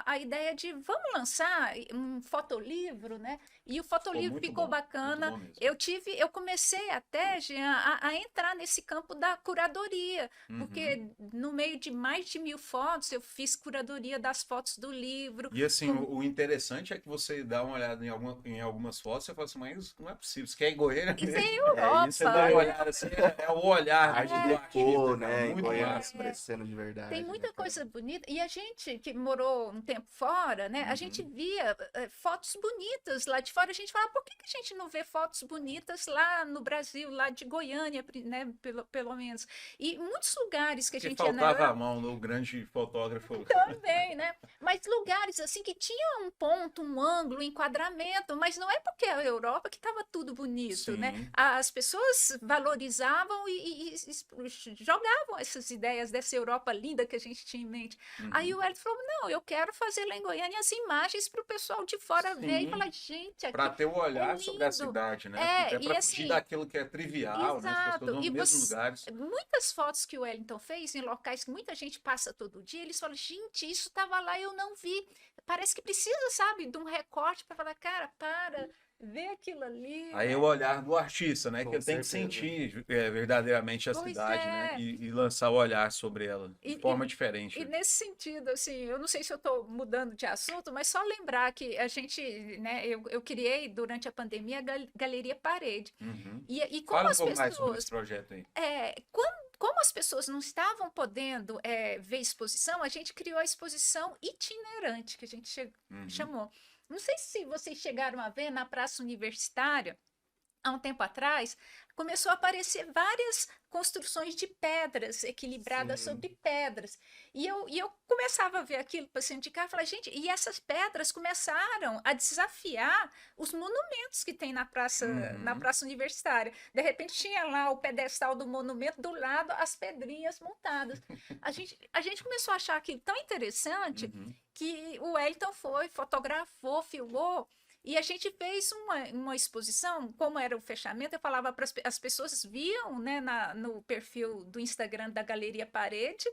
a ideia de vamos lançar um fotolivro, né? E o fotolivro ficou bacana. Muito bom mesmo. Eu comecei até, Jean, a entrar nesse campo da curadoria, porque no meio de mais de 1000 fotos, eu fiz curadoria das fotos do livro. E assim, o interessante é que você dá uma olhada em algumas fotos e você fala assim, mas não é possível, isso aqui é em Goiânia Isso é mesmo. Europa. isso Você dá uma olhada assim, é o olhar Arte do artista, deco, cara, né? Em muito Goiânia massa. aparecendo de verdade. Tem muita né, coisa bonita. E a gente que morou um tempo fora, né? A gente via fotos bonitas lá de fora. A gente falava, por que a gente não vê fotos bonitas lá no Brasil, lá de Goiânia, né? Pelo menos. E muitos lugares que a Que gente ia na faltava a Europa mão no grande fotógrafo. também, né? Mas lugares assim que tinha um ponto, um ângulo, um enquadramento, mas não é porque a Europa que estava tudo bonito, né? Sim. As pessoas valorizavam e jogavam essas ideias dessa Europa linda que a gente tinha em mente. Aí o Hélio falou: não, eu quero fazer lá em Goiânia as imagens para o pessoal de fora ver e falar, gente, aqui Para ter um olhar é sobre a lindo. cidade, né? É, Até e para assim, fugir daquilo que é trivial, né? As pessoas exato. vão nos E mesmos lugares. muitas fotos que o Wellington fez em locais que muita gente passa todo dia, eles falam, gente, isso estava lá e eu não vi. Parece que precisa, sabe, de um recorte para falar, cara, vê aquilo ali. Aí é o olhar do artista, né? Com Que ele tem que certeza. sentir verdadeiramente a Pois cidade, é. né? E lançar o olhar sobre ela de forma diferente. E nesse sentido, assim, eu não sei se eu estou mudando de assunto, mas só lembrar que a gente, né, eu criei durante a pandemia a Galeria Parede. E como Fala um as pouco mais sobre pessoas, esse projeto aí. como as pessoas não estavam podendo ver exposição, a gente criou a exposição itinerante, que a gente chamou. Não sei se vocês chegaram a ver na Praça Universitária, há um tempo atrás, começou a aparecer várias construções de pedras equilibradas sobre pedras. E eu começava a ver aquilo, passando de cá, e falava, gente, e essas pedras começaram a desafiar os monumentos que tem na praça universitária. De repente tinha lá o pedestal do monumento, do lado as pedrinhas montadas. A gente começou a achar aquilo tão interessante que o Wellington foi, fotografou, filmou. E a gente fez uma exposição, como era o fechamento, eu falava para as pessoas, viam, né, no perfil do Instagram da Galeria Parede,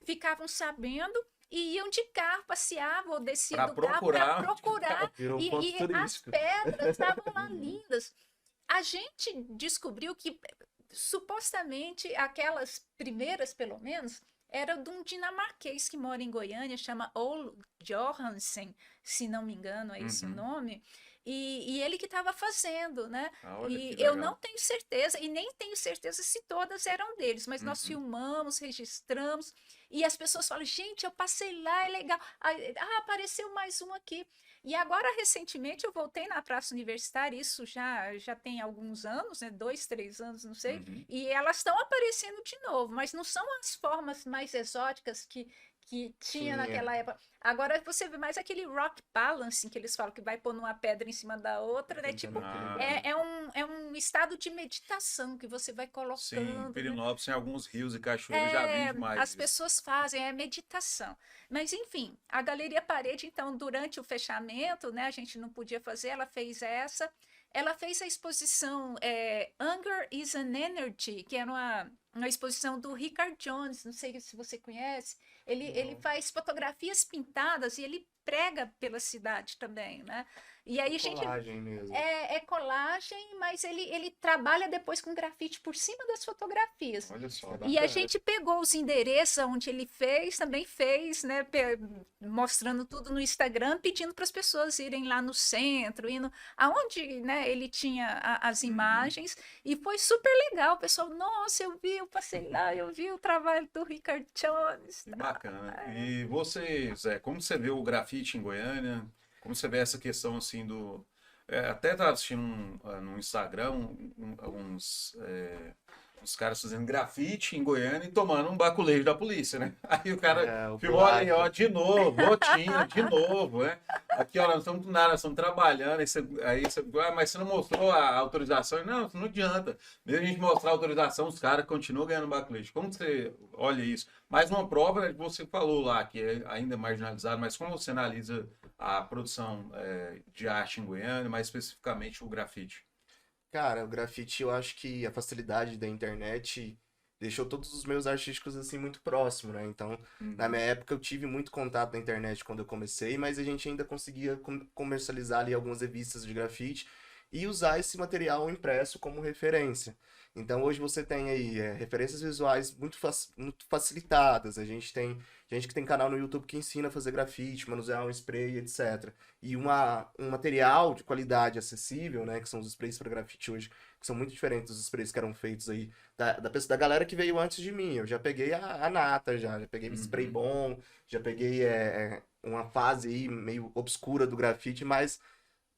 ficavam sabendo e iam de carro, passeavam ou desciam do carro para procurar. Virou um ponto E as turístico. pedras estavam lá lindas. a gente descobriu que supostamente aquelas primeiras, pelo menos, era de um dinamarquês que mora em Goiânia, chama Ole Johansen, se não me engano, é esse o Uhum. nome. E ele que estava fazendo, né? Ah, olha que E eu não legal. tenho certeza, e nem tenho certeza se todas eram deles, mas nós Uhum. filmamos, registramos, e as pessoas falam, gente, eu passei lá, é legal. Apareceu mais um aqui. E agora, recentemente, eu voltei na Praça Universitária, isso já tem alguns anos, né? 2, 3 anos, não sei, Uhum. e elas estão aparecendo de novo, mas não são as formas mais exóticas que tinha Tinha. naquela época. Agora você vê mais aquele rock balancing que eles falam que vai pôr uma pedra em cima da outra, né? Tentando Tipo, equilibrar. Ah, é um estado de meditação que você vai sim, colocando, né? Pirinópolis tem alguns rios e cachoeiras, eu já vi demais As isso. pessoas fazem, é meditação. Mas, enfim, a Galeria Parede, então, durante o fechamento, né, a gente não podia fazer, ela fez essa. Ela fez a exposição Hunger is an Energy, que era uma exposição do Richard Jones, não sei se você conhece. Ele Não. faz fotografias pintadas e ele prega pela cidade também, né? E Tipo aí a gente colagem mesmo. é colagem, mas ele trabalha depois com grafite por cima das fotografias. Olha Isso é só. E a bacana. gente pegou os endereços onde ele fez, também fez, né? Mostrando tudo no Instagram, pedindo para as pessoas irem lá no centro, indo aonde, né, ele tinha as Uhum. imagens, e foi super legal. O pessoal, nossa, eu vi, eu passei lá, eu vi o trabalho do Richard Jones. Que bacana. E você, Zé, como você vê o grafite em Goiânia? Como você vê essa questão assim do. Até estava assistindo no Instagram uns caras fazendo grafite em Goiânia e tomando um baculejo da polícia, né? Aí o cara É, o filmou, olha aí, ó, plágio. de novo, rotina, de novo, né? Aqui, ó, nós estamos com nada, nós estamos trabalhando. Mas você não mostrou a autorização? Não, não adianta. Mesmo a gente mostrar a autorização, os caras continuam ganhando baculejo. Como que você olha isso? Mais uma prova, né, que você falou lá, que é ainda marginalizado, mas como você analisa a produção de arte em Goiânia, mais especificamente o grafite? Cara, o grafite, eu acho que a facilidade da internet deixou todos os meus artísticos assim muito próximo, né? Então, na Uhum, minha época eu tive muito contato na internet quando eu comecei, mas a gente ainda conseguia comercializar ali algumas revistas de grafite e usar esse material impresso como referência. Então, hoje você tem aí referências visuais muito facilitadas. A gente tem gente que tem canal no YouTube que ensina a fazer grafite, manusear um spray, etc. E um material de qualidade acessível, né? Que são os sprays para grafite hoje, que são muito diferentes dos sprays que eram feitos aí da galera que veio antes de mim. Eu já peguei a nata, já peguei spray uhum, bom, já peguei uma fase aí meio obscura do grafite, mas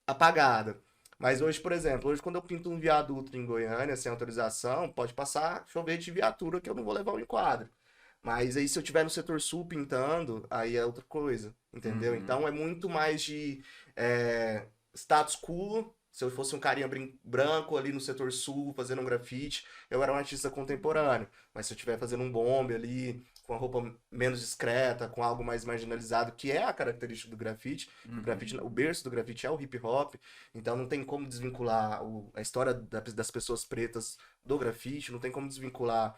apagada. Mas hoje, por exemplo, hoje quando eu pinto um viaduto em Goiânia sem autorização, pode passar chover de viatura que eu não vou levar o enquadro. Mas aí se eu tiver no setor sul pintando, aí é outra coisa, entendeu? uhum, Então é muito mais de status quo. Se eu fosse um carinha branco ali no setor sul fazendo um grafite, eu era um artista contemporâneo. Mas se eu estiver fazendo um bombe ali, com a roupa menos discreta, com algo mais marginalizado, que é a característica do grafite, o uhum, grafite, o berço do grafite é o hip hop, então não tem como desvincular a história das pessoas pretas do grafite, não tem como desvincular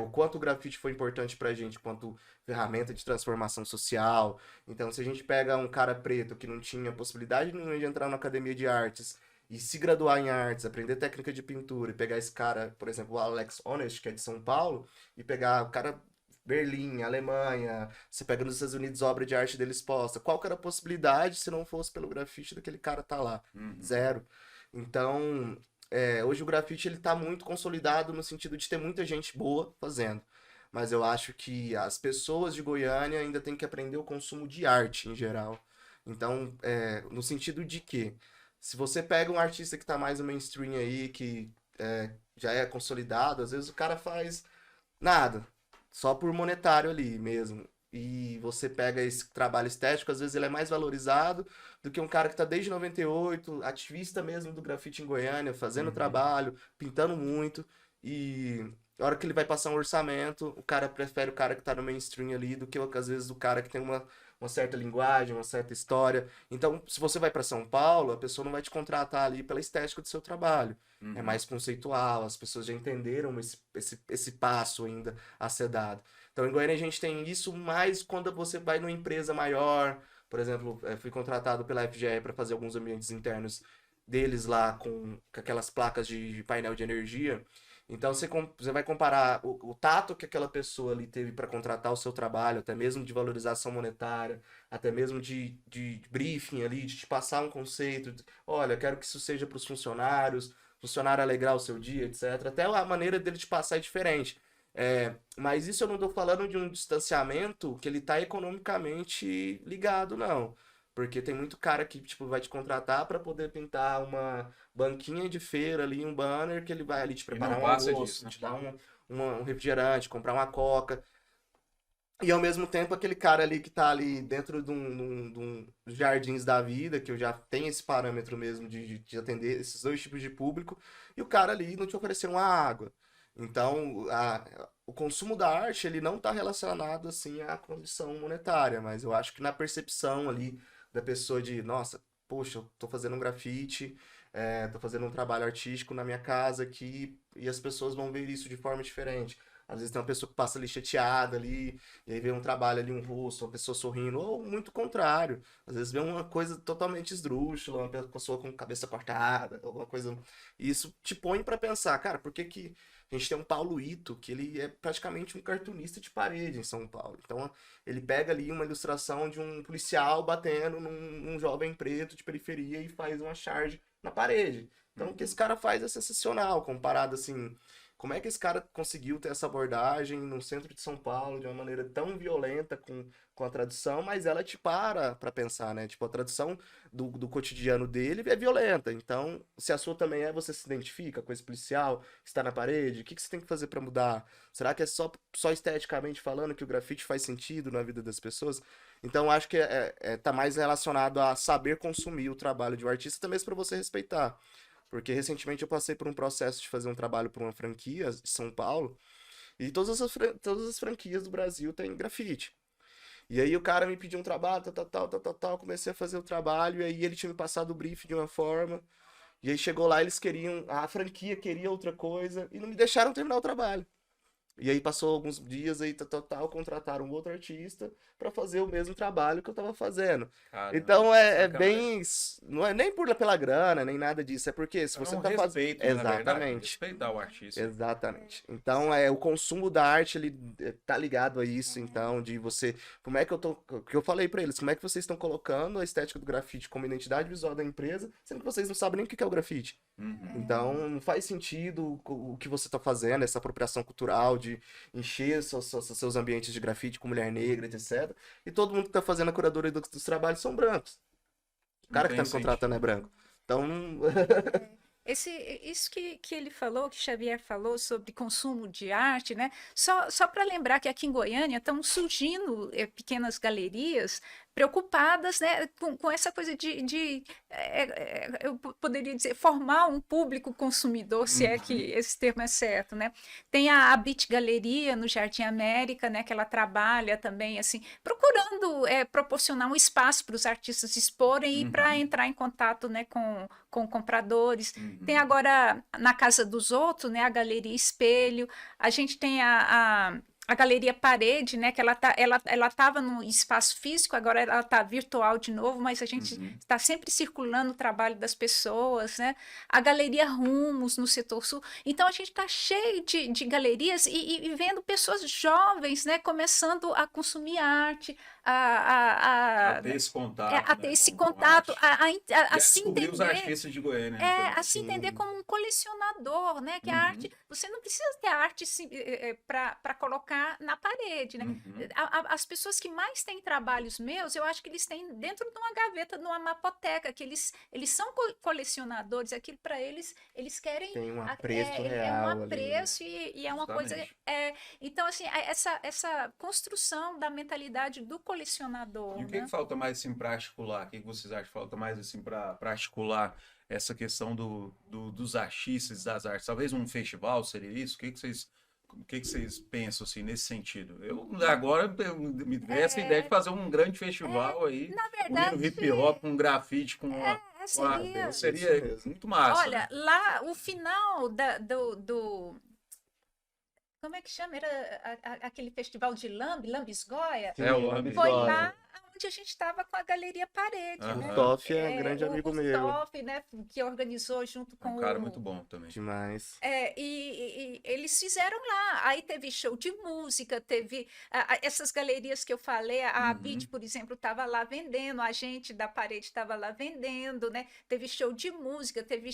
o quanto o grafite foi importante pra gente, quanto ferramenta de transformação social. Então, se a gente pega um cara preto que não tinha possibilidade nenhuma de entrar na academia de artes e se graduar em artes, aprender técnica de pintura e pegar esse cara, por exemplo, o Alex Honest, que é de São Paulo, e pegar o cara Berlim, Alemanha, você pega nos Estados Unidos obra de arte dele exposta. Qual que era a possibilidade se não fosse pelo grafite daquele cara tá lá? uhum. Zero. Então, hoje o grafite ele tá muito consolidado no sentido de ter muita gente boa fazendo. Mas eu acho que as pessoas de Goiânia ainda têm que aprender o consumo de arte em geral. Então, no sentido de que, se você pega um artista que tá mais no mainstream aí, que já é consolidado, às vezes o cara faz nada, só por monetário ali mesmo. E você pega esse trabalho estético, às vezes ele é mais valorizado do que um cara que está desde 98, ativista mesmo do grafite em Goiânia, fazendo Uhum. trabalho, pintando muito. E na hora que ele vai passar um orçamento, o cara prefere o cara que está no mainstream ali do que às vezes o cara que tem uma certa linguagem, uma certa história. Então, se você vai para São Paulo, a pessoa não vai te contratar ali pela estética do seu trabalho. É Uhum. mais conceitual, as pessoas já entenderam esse passo ainda a ser dado. Então, em Goiânia a gente tem isso mais quando você vai numa empresa maior. Por exemplo, fui contratado pela FGE para fazer alguns ambientes internos. deles lá com aquelas placas de painel de energia. Então você vai comparar o tato que aquela pessoa ali teve para contratar o seu trabalho, até mesmo de valorização monetária, até mesmo de briefing ali, de te passar um conceito. Olha, eu quero que isso seja para os funcionários, funcionário alegrar o seu dia, etc. Até a maneira dele te passar é diferente. Mas isso eu não estou falando de um distanciamento que ele está economicamente ligado, não. Porque tem muito cara que tipo, vai te contratar para poder pintar uma banquinha de feira ali, um banner que ele vai ali te E não preparar um passa almoço, disso, né? te dar um refrigerante, comprar uma coca. E ao mesmo tempo aquele cara ali que tá ali dentro de um dos jardins da vida, que eu já tenho esse parâmetro mesmo de atender esses dois tipos de público, e o cara ali não te oferecer uma água. Então, o consumo da arte, ele não está relacionado, assim, à condição monetária, mas eu acho que na percepção ali da pessoa de, nossa, poxa, eu tô fazendo um grafite, tô fazendo um trabalho artístico na minha casa aqui, e as pessoas vão ver isso de forma diferente. Às vezes tem uma pessoa que passa ali chateada ali, e aí vê um trabalho ali, um rosto, uma pessoa sorrindo, ou muito contrário. Às vezes vê uma coisa totalmente esdrúxula, uma pessoa com cabeça cortada, alguma coisa. E isso te põe pra pensar, cara, por que que a gente tem um Paulo Ito, que ele é praticamente um cartunista de parede em São Paulo. Então, ele pega ali uma ilustração de um policial batendo num jovem preto de periferia e faz uma charge na parede. Então, o que esse cara faz é sensacional, comparado assim. Como é que esse cara conseguiu ter essa abordagem no centro de São Paulo de uma maneira tão violenta com a tradução, mas ela te para pensar, né? Tipo, a tradução do cotidiano dele é violenta. Então, se a sua também é, você se identifica com esse policial que está na parede, o que que você tem que fazer para mudar? Será que é só esteticamente falando que o grafite faz sentido na vida das pessoas? Então, acho que tá mais relacionado a saber consumir o trabalho de um artista, também para você respeitar. Porque recentemente eu passei por um processo de fazer um trabalho para uma franquia de São Paulo, e todas as franquias do Brasil têm grafite. E aí o cara me pediu um trabalho, tal, comecei a fazer o trabalho, e aí ele tinha me passado o brief de uma forma, e aí chegou lá, eles queriam, a franquia queria outra coisa, e não me deixaram terminar o trabalho. E aí passou alguns dias aí, contrataram um outro artista para fazer o mesmo trabalho que eu tava fazendo. Caramba, Então que é sacanagem. bem, não é nem pela grana, nem nada disso, é porque se É você um tá fazendo, respeito, né, na verdade. exatamente. Respeitar o artista. Exatamente. Então, o consumo da arte, ele tá ligado a isso, então, de você, como é que eu tô, que eu falei pra eles, como é que vocês estão colocando a estética do grafite como identidade visual da empresa, sendo que vocês não sabem nem o que é o grafite. Uhum. Então, não faz sentido o que você tá fazendo, essa apropriação cultural de encher seus ambientes de grafite com mulher negra, etc. E todo mundo que tá fazendo a curadoria dos trabalhos são brancos. O Não cara que tá tem me contratando é sentido. branco. Então, Isso que ele falou, que Xavier falou sobre consumo de arte, né? Só para lembrar que aqui em Goiânia estão surgindo pequenas galerias preocupadas, né, com essa coisa eu poderia dizer, formar um público consumidor, se é que Uhum. esse termo é certo, né? Tem a Beat Galeria no Jardim América, né, que ela trabalha também, assim, procurando proporcionar um espaço para os artistas exporem e para Uhum. entrar em contato, né, com compradores. Tem Uhum. agora na Casa dos Outros, né, a Galeria Espelho, a gente tem a Galeria Parede, né, que ela estava no espaço físico, agora ela está virtual de novo, mas a gente Uhum. está sempre circulando o trabalho das pessoas, né? A Galeria Rumos no setor sul. Então a gente está cheio de galerias e vendo pessoas jovens, né, começando a consumir arte, A a, a, ter esse a contato, ter né, esse com contato, arte. a E a se descobrir os entender artistas de Goiânia, né, também. a se entender sim, como um colecionador, né? Que a arte, Uhum. você não precisa ter a arte para colocar na parede, né? Uhum. As pessoas que mais têm trabalhos meus, eu acho que eles têm dentro de uma gaveta, numa mapoteca, que eles são colecionadores, aquilo para eles, eles querem tem um apreço é um real ali, né? apreço e é uma coisa. Justamente. Então, assim, essa construção da mentalidade do E colecionador, o que que né? falta mais assim para articular? O que que vocês acham que falta mais assim para articular essa questão dos artistas, das artes? Talvez um festival seria isso? O que que vocês pensam assim nesse sentido? Eu agora me dei essa ideia de É, fazer um grande festival aí, na unindo verdade, hip hop com grafite, É seria. isso seria mesmo. muito massa, Olha, né? lá o final como é que chama? Era aquele festival de Lambisgoia. É o Sim, Lamb. Foi lá lambisgoia. onde a gente estava com a Galeria Parede, Aham. né? O Toff é grande o amigo meu. Toff, né, que organizou junto É com um cara muito bom também. Demais. e eles fizeram lá. Aí teve show de música, teve essas galerias que eu falei, a Uhum. Beat, por exemplo, estava lá vendendo, a gente da Parede estava lá vendendo, né? Teve show de música, teve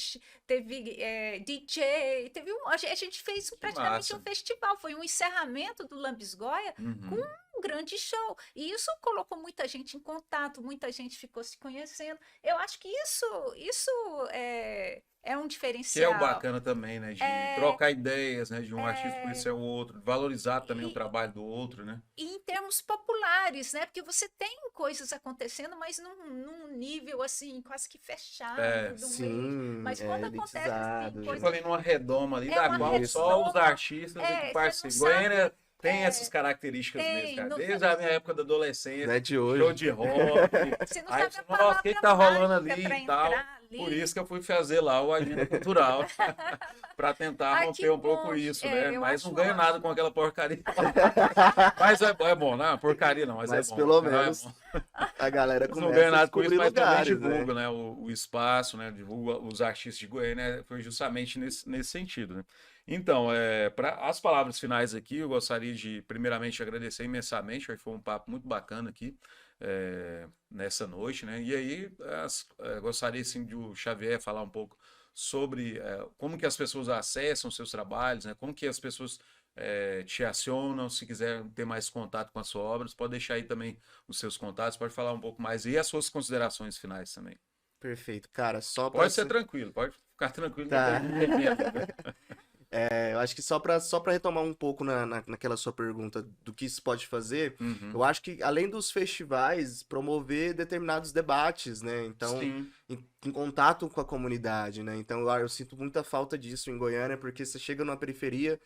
DJ, a gente fez praticamente massa. um festival, foi um encerramento do Lambisgoia com Uhum. um grande show. E isso colocou muita gente em contato, muita gente ficou se conhecendo. Eu acho que isso é um Que é o diferencial. bacana também, né? De trocar ideias, né? De um artista conhecer o outro, valorizar também o trabalho do outro, né? E em termos populares, né? Porque você tem coisas acontecendo, mas num nível assim, quase que fechado. Sim, Mas quando acontece assim, elitizado. Tipo coisas. ali numa redoma ali, É da uma qual só os redoma, artistas é que você participam. não sabe, Goiânia tem essas características tem, mesmo, cara. não- Desde a minha época da adolescência, Não é de show hoje. de rock. Você não Aí sabe você a fala, nossa, o palavra que tá rolando mágica ali pra e tal. entrar ali. Por isso que eu fui fazer lá o Agenda Cultural. Pra tentar Ai, romper que um pouco bom. isso, É, né? eu Mas acho não ganho nada ótimo. com aquela porcaria. Mas é bom, não é uma porcaria não, mas é Mas bom. pelo Não, é menos bom. a galera Eles não começa ganham a nada com isso, descobrir mas também lugares, né? divulga, né, o espaço, né, divulga os artistas de Goiânia, né, foi justamente nesse sentido, né. Então, para as palavras finais aqui, eu gostaria de, primeiramente, agradecer imensamente, acho que foi um papo muito bacana aqui, nessa noite, né, e aí gostaria, sim, de o Xavier falar um pouco sobre como que as pessoas acessam seus trabalhos, né, como que as pessoas te acionam, se quiser ter mais contato com as suas obras, pode deixar aí também os seus contatos, pode falar um pouco mais e as suas considerações finais também. Perfeito, cara. Só pra Pode ser tranquilo, pode ficar tranquilo. Tá. Não tem problema. Eu acho que só pra retomar um pouco naquela sua pergunta do que isso pode fazer, Uhum. eu acho que além dos festivais, promover determinados debates, né? Então, Sim, em contato com a comunidade, né? Então, eu sinto muita falta disso em Goiânia, porque você chega numa periferia,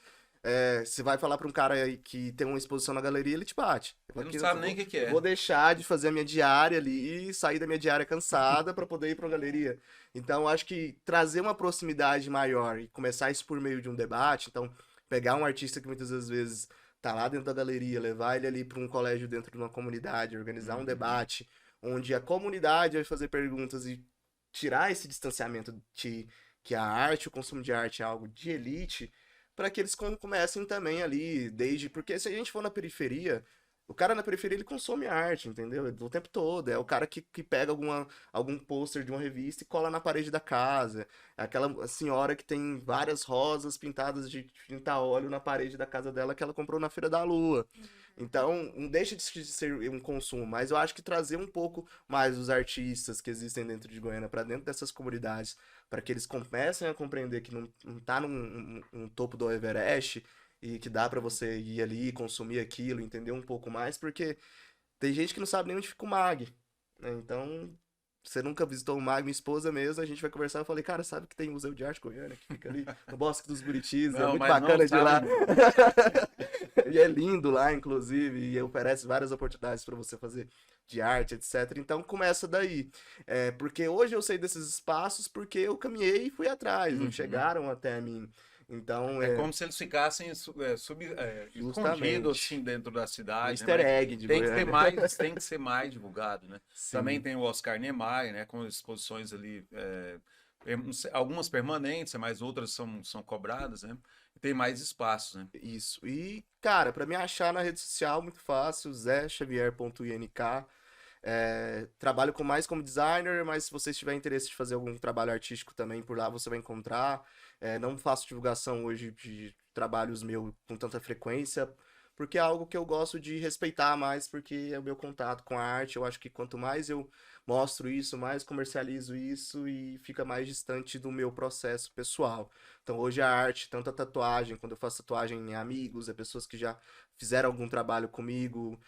você vai falar pra um cara aí que tem uma exposição na galeria, ele te bate. Ele fala ele não sabe eu nem o vou- que que eu é. vou deixar de fazer a minha diária ali e sair da minha diária cansada pra poder ir pra galeria. Então, eu acho que trazer uma proximidade maior e começar isso por meio de um debate, então, pegar um artista que muitas das vezes tá lá dentro da galeria, levar ele ali pra um colégio dentro de uma comunidade, organizar um debate, onde a comunidade vai fazer perguntas e tirar esse distanciamento de que a arte, o consumo de arte é algo de elite, para que eles comecem também ali, porque se a gente for na periferia, o cara na periferia ele consome arte, entendeu? O tempo todo. É o cara que pega algum pôster de uma revista e cola na parede da casa. É aquela senhora que tem várias rosas pintadas de tinta a óleo na parede da casa dela que ela comprou na Feira da Lua. Então, não deixa de ser um consumo, mas eu acho que trazer um pouco mais os artistas que existem dentro de Goiânia para dentro dessas comunidades, para que eles comecem a compreender que não tá num topo do Everest e que dá para você ir ali, consumir aquilo, entender um pouco mais, porque tem gente que não sabe nem onde fica o MAG, né? Então, você nunca visitou o MAG, minha esposa mesmo, a gente vai conversar, eu falei, cara, sabe que tem Museu de Arte Goiânia, que fica ali no Bosque dos Buritis, é Não, muito mas não bacana de ir lá. sabe. E é lindo lá, inclusive, e oferece várias oportunidades para você fazer de arte, etc. Então começa daí. Porque hoje eu sei desses espaços porque eu caminhei e fui atrás, não chegaram até mim. Então, É como se eles ficassem escondidos assim dentro da um cidade, easter né? Mas egg de tem que ter Goiânia. mais, tem que ser mais divulgado, né? Sim. Também tem o Oscar Niemeyer, né? Com exposições ali, algumas permanentes, mas outras são cobradas, né? E tem mais espaços, né? Isso. E, cara, para me achar na rede social, muito fácil, zexavier.ink. Trabalho mais como designer, mas se você tiver interesse de fazer algum trabalho artístico também por lá, você vai encontrar. Não faço divulgação hoje de trabalhos meus com tanta frequência, porque é algo que eu gosto de respeitar mais, porque é o meu contato com a arte. Eu acho que quanto mais eu mostro isso, mais comercializo isso e fica mais distante do meu processo pessoal. Então hoje a arte, tanto a tatuagem, quando eu faço tatuagem em amigos, pessoas que já fizeram algum trabalho comigo,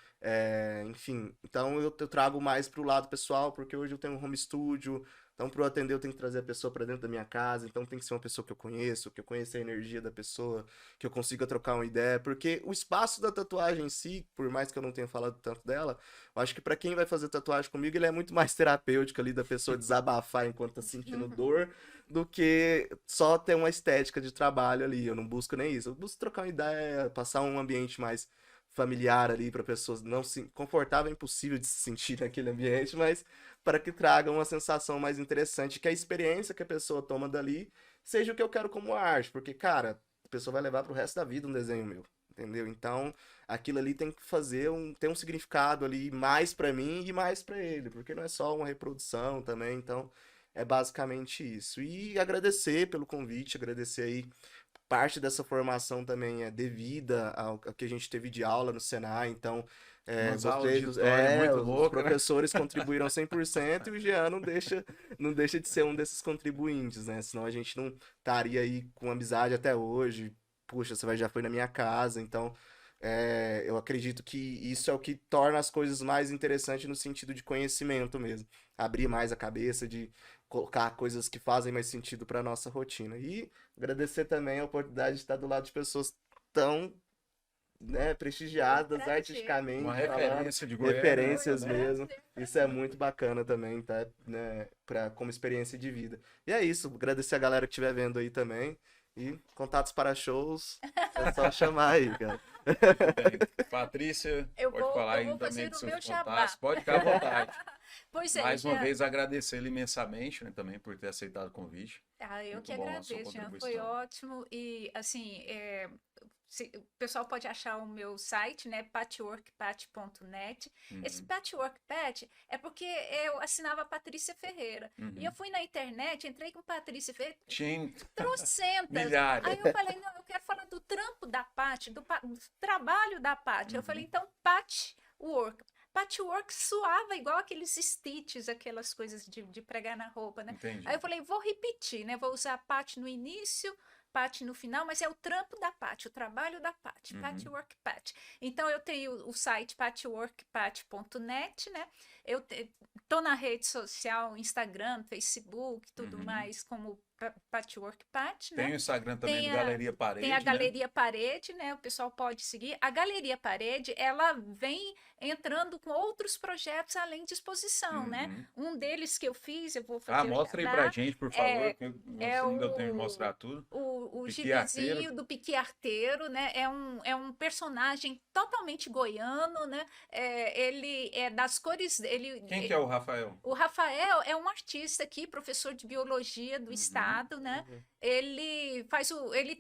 enfim. Então eu trago mais pro lado pessoal, porque hoje eu tenho um home studio. Então, para eu atender, eu tenho que trazer a pessoa para dentro da minha casa. Então, tem que ser uma pessoa que eu conheça a energia da pessoa, que eu consiga trocar uma ideia. Porque o espaço da tatuagem em si, por mais que eu não tenha falado tanto dela, eu acho que para quem vai fazer tatuagem comigo, ele é muito mais terapêutico ali da pessoa desabafar enquanto tá sentindo dor, do que só ter uma estética de trabalho ali. Eu não busco nem isso. Eu busco trocar uma ideia, passar um ambiente mais familiar ali para pessoas não se confortável, é impossível de se sentir naquele ambiente, mas para que traga uma sensação mais interessante, que a experiência que a pessoa toma dali seja o que eu quero como arte, porque, cara, a pessoa vai levar pro resto da vida um desenho meu, entendeu? Então, aquilo ali tem que ter um significado ali mais para mim e mais para ele, porque não é só uma reprodução também, então é basicamente isso. E agradecer pelo convite, agradecer aí. Parte dessa formação também é devida ao que a gente teve de aula no Senai, então Umas aulas gostei de dos, história muito os louca, né? professores contribuíram 100% e o Jean não deixa de ser um desses contribuintes, né? Senão a gente não estaria aí com amizade até hoje. Puxa, já foi na minha casa, então eu acredito que isso é o que torna as coisas mais interessantes no sentido de conhecimento mesmo. Abrir mais a cabeça, de colocar coisas que fazem mais sentido para nossa rotina. E agradecer também a oportunidade de estar do lado de pessoas tão, né, prestigiadas Prazer. Uma artisticamente falando, referência de Goiânia, né, referências também. mesmo. Isso é muito bacana também, tá? Né, como experiência de vida. E é isso, agradecer a galera que estiver vendo aí também. E contatos para shows, é só chamar aí, cara. Bem, Patrícia, Eu pode vou, falar eu aí vou também fazer dos o seus meu jabá. contatos. Pode ficar à vontade. Pois é, Mais uma Jean. vez, agradecer-lhe imensamente, né, também por ter aceitado o convite. Eu Muito que bom a sua agradeço, Jean. Foi contribuição. ótimo. E, assim, o pessoal pode achar o meu site, né? patchworkpat.net. Esse Uhum, Patchworkpat é porque eu assinava Patrícia Ferreira. E eu uhum. fui na internet, entrei com Patrícia Ferreira, Tinha trocentas. milhares. Aí eu falei, não, eu quero falar do trampo da Paty, do trabalho da Paty. Eu falei, Uhum, então, Patchwork. Patchwork suava igual aqueles stitches, aquelas coisas de pregar na roupa, né? Aí eu entendi. falei, vou repetir, né? Vou usar Paty no início, Paty no final, mas é o trampo da Paty, o trabalho da Paty, Uhum, Patchwork Paty. Então eu tenho o site patchworkpat.net, né? Eu tô na rede social, Instagram, Facebook, tudo uhum. mais, como Patchwork Pat, Tem né? o Instagram também do Tem a, Galeria tem a Parede, né? Galeria Parede, né? O pessoal pode seguir. A Galeria Parede, ela vem entrando com outros projetos além de exposição, né? Uhum. Um deles que eu fiz, eu vou Ah, fazer o mostra aí pra jabá, gente, por favor, é, que é você não deu tempo de mostrar tudo. o Piqui Arteiro. gibizinho do Piqui Arteiro, né? É um personagem totalmente goiano, né? Ele é das cores. Quem que é o Rafael? O Rafael é um artista aqui, professor de biologia do Uhum. estado, né? Ele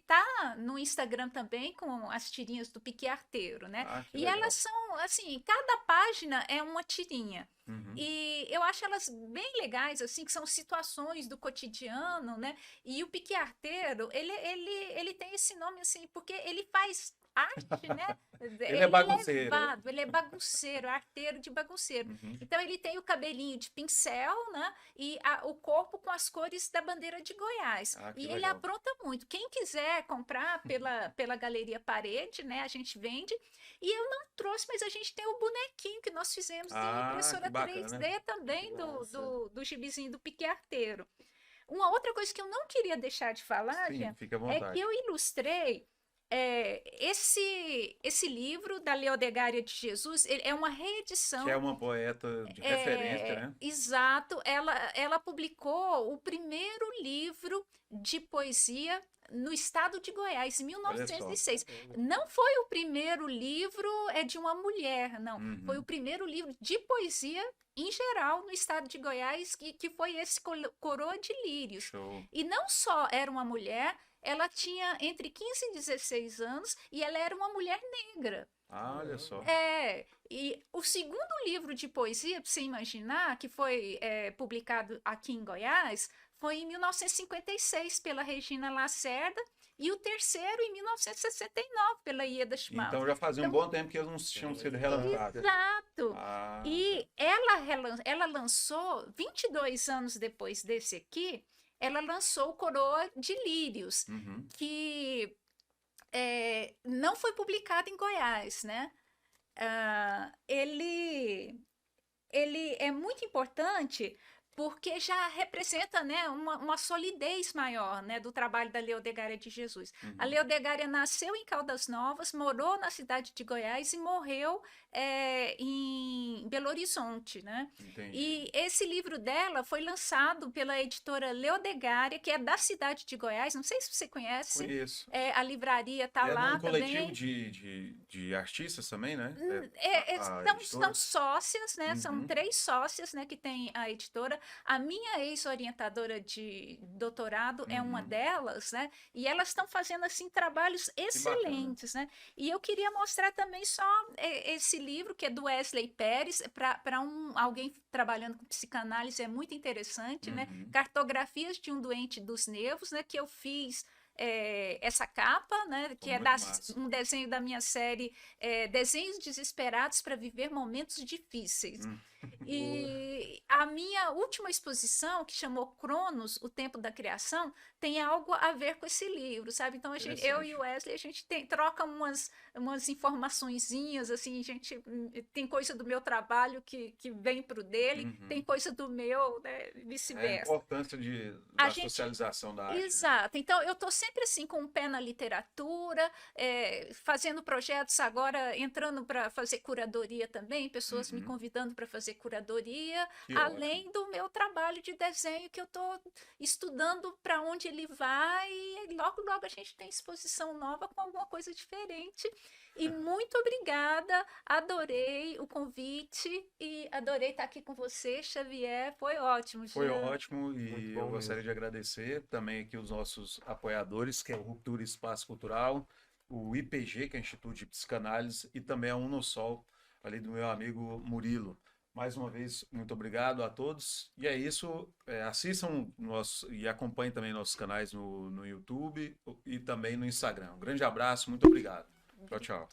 tá no Instagram também com as tirinhas do Piqui Arteiro, né? Ah, que E legal. elas são assim, cada página é uma tirinha. Uhum. E eu acho elas bem legais, assim, que são situações do cotidiano, né? E o Piqui Arteiro, ele tem esse nome, assim, porque ele faz arte, né? Ele é Ele é bagunceiro. levado, ele é bagunceiro, arteiro de bagunceiro. Uhum. Então ele tem o cabelinho de pincel, né? E o corpo com as cores da bandeira de Goiás. Ah, que E ele legal. apronta muito. Quem quiser comprar pela Galeria Parede, né? A gente vende. E eu não trouxe, mas a gente tem o bonequinho que nós fizemos de Ah, impressora que bacana. 3D também Nossa. do gibizinho do Piqui Arteiro. Uma outra coisa que eu não queria deixar de falar, Sim, Jean, fica à é que vontade. eu ilustrei esse livro da Leodegária de Jesus. Ele é uma Que reedição. é uma poeta de referência, né? Exato, ela publicou o primeiro livro de poesia no estado de Goiás, em Olha só. 1906. Não foi o primeiro livro de uma mulher, não. Foi o Uhum. primeiro livro de poesia em geral no estado de Goiás, que foi esse Coroa de Lírios. Show. E não só era uma mulher, ela tinha entre 15 e 16 anos e ela era uma mulher negra. Ah, olha só. E o segundo livro de poesia, para você imaginar, que foi publicado aqui em Goiás, foi em 1956 pela Regina Lacerda e o terceiro em 1969 pela Ieda Schmaltz. Então já fazia um bom tempo que eles não tinham sido relatados. Exato. Ah, E ela lançou, 22 anos depois desse aqui, ela lançou o Coroa de Lírios, uhum. que não foi publicado em Goiás, né? Ele é muito importante porque já representa, né, uma solidez maior, né, do trabalho da Leodegária de Jesus. A Leodegária nasceu em Caldas Novas, morou na cidade de Goiás e morreu em Belo Horizonte, né? Entendi. E esse livro dela foi lançado pela editora Leodegária, que é da cidade de Goiás, não sei se você conhece. Conheço. A livraria está É lá um coletivo também. de artistas também, né? São Editora? sócias, né? São Uhum. 3 sócias, né, que tem a editora. A minha ex-orientadora de doutorado é uma delas, né? E elas estão fazendo assim trabalhos excelentes, né? E eu queria mostrar também só esse livro que é do Wesley Pérez, para alguém trabalhando com psicanálise é muito interessante, né? Cartografias de um doente dos nervos, né? Que eu fiz essa capa, né, que é um desenho da minha série Desenhos Desesperados para Viver Momentos Difíceis. E a minha última exposição, que chamou Cronos, O Tempo da Criação, tem algo a ver com esse livro, sabe? Então, eu e o Wesley, a gente troca umas informaçõezinhas, assim, a gente tem coisa do meu trabalho que vem para o dele, tem coisa do meu, né, vice-versa. A importância da socialização da arte. Exato. Né? Então, eu estou sempre assim com o pé na literatura, fazendo projetos agora, entrando para fazer curadoria também, pessoas me convidando para fazer curadoria, além do meu trabalho de desenho que eu estou estudando para onde ele vai, e logo, logo a gente tem exposição nova com alguma coisa diferente. E muito obrigada, adorei o convite e adorei estar aqui com você, Xavier, foi ótimo. Foi ótimo e eu gostaria mesmo. de agradecer também aqui os nossos apoiadores, que é o Ruptura Espaço Cultural, o IPG, que é o Instituto de Psicanálise, e também a Unosol, ali do meu amigo Murilo. Mais uma vez, muito obrigado a todos. E é isso, assistam e acompanhem também nossos canais no YouTube e também no Instagram. Um grande abraço, muito obrigado. Tchau, tchau.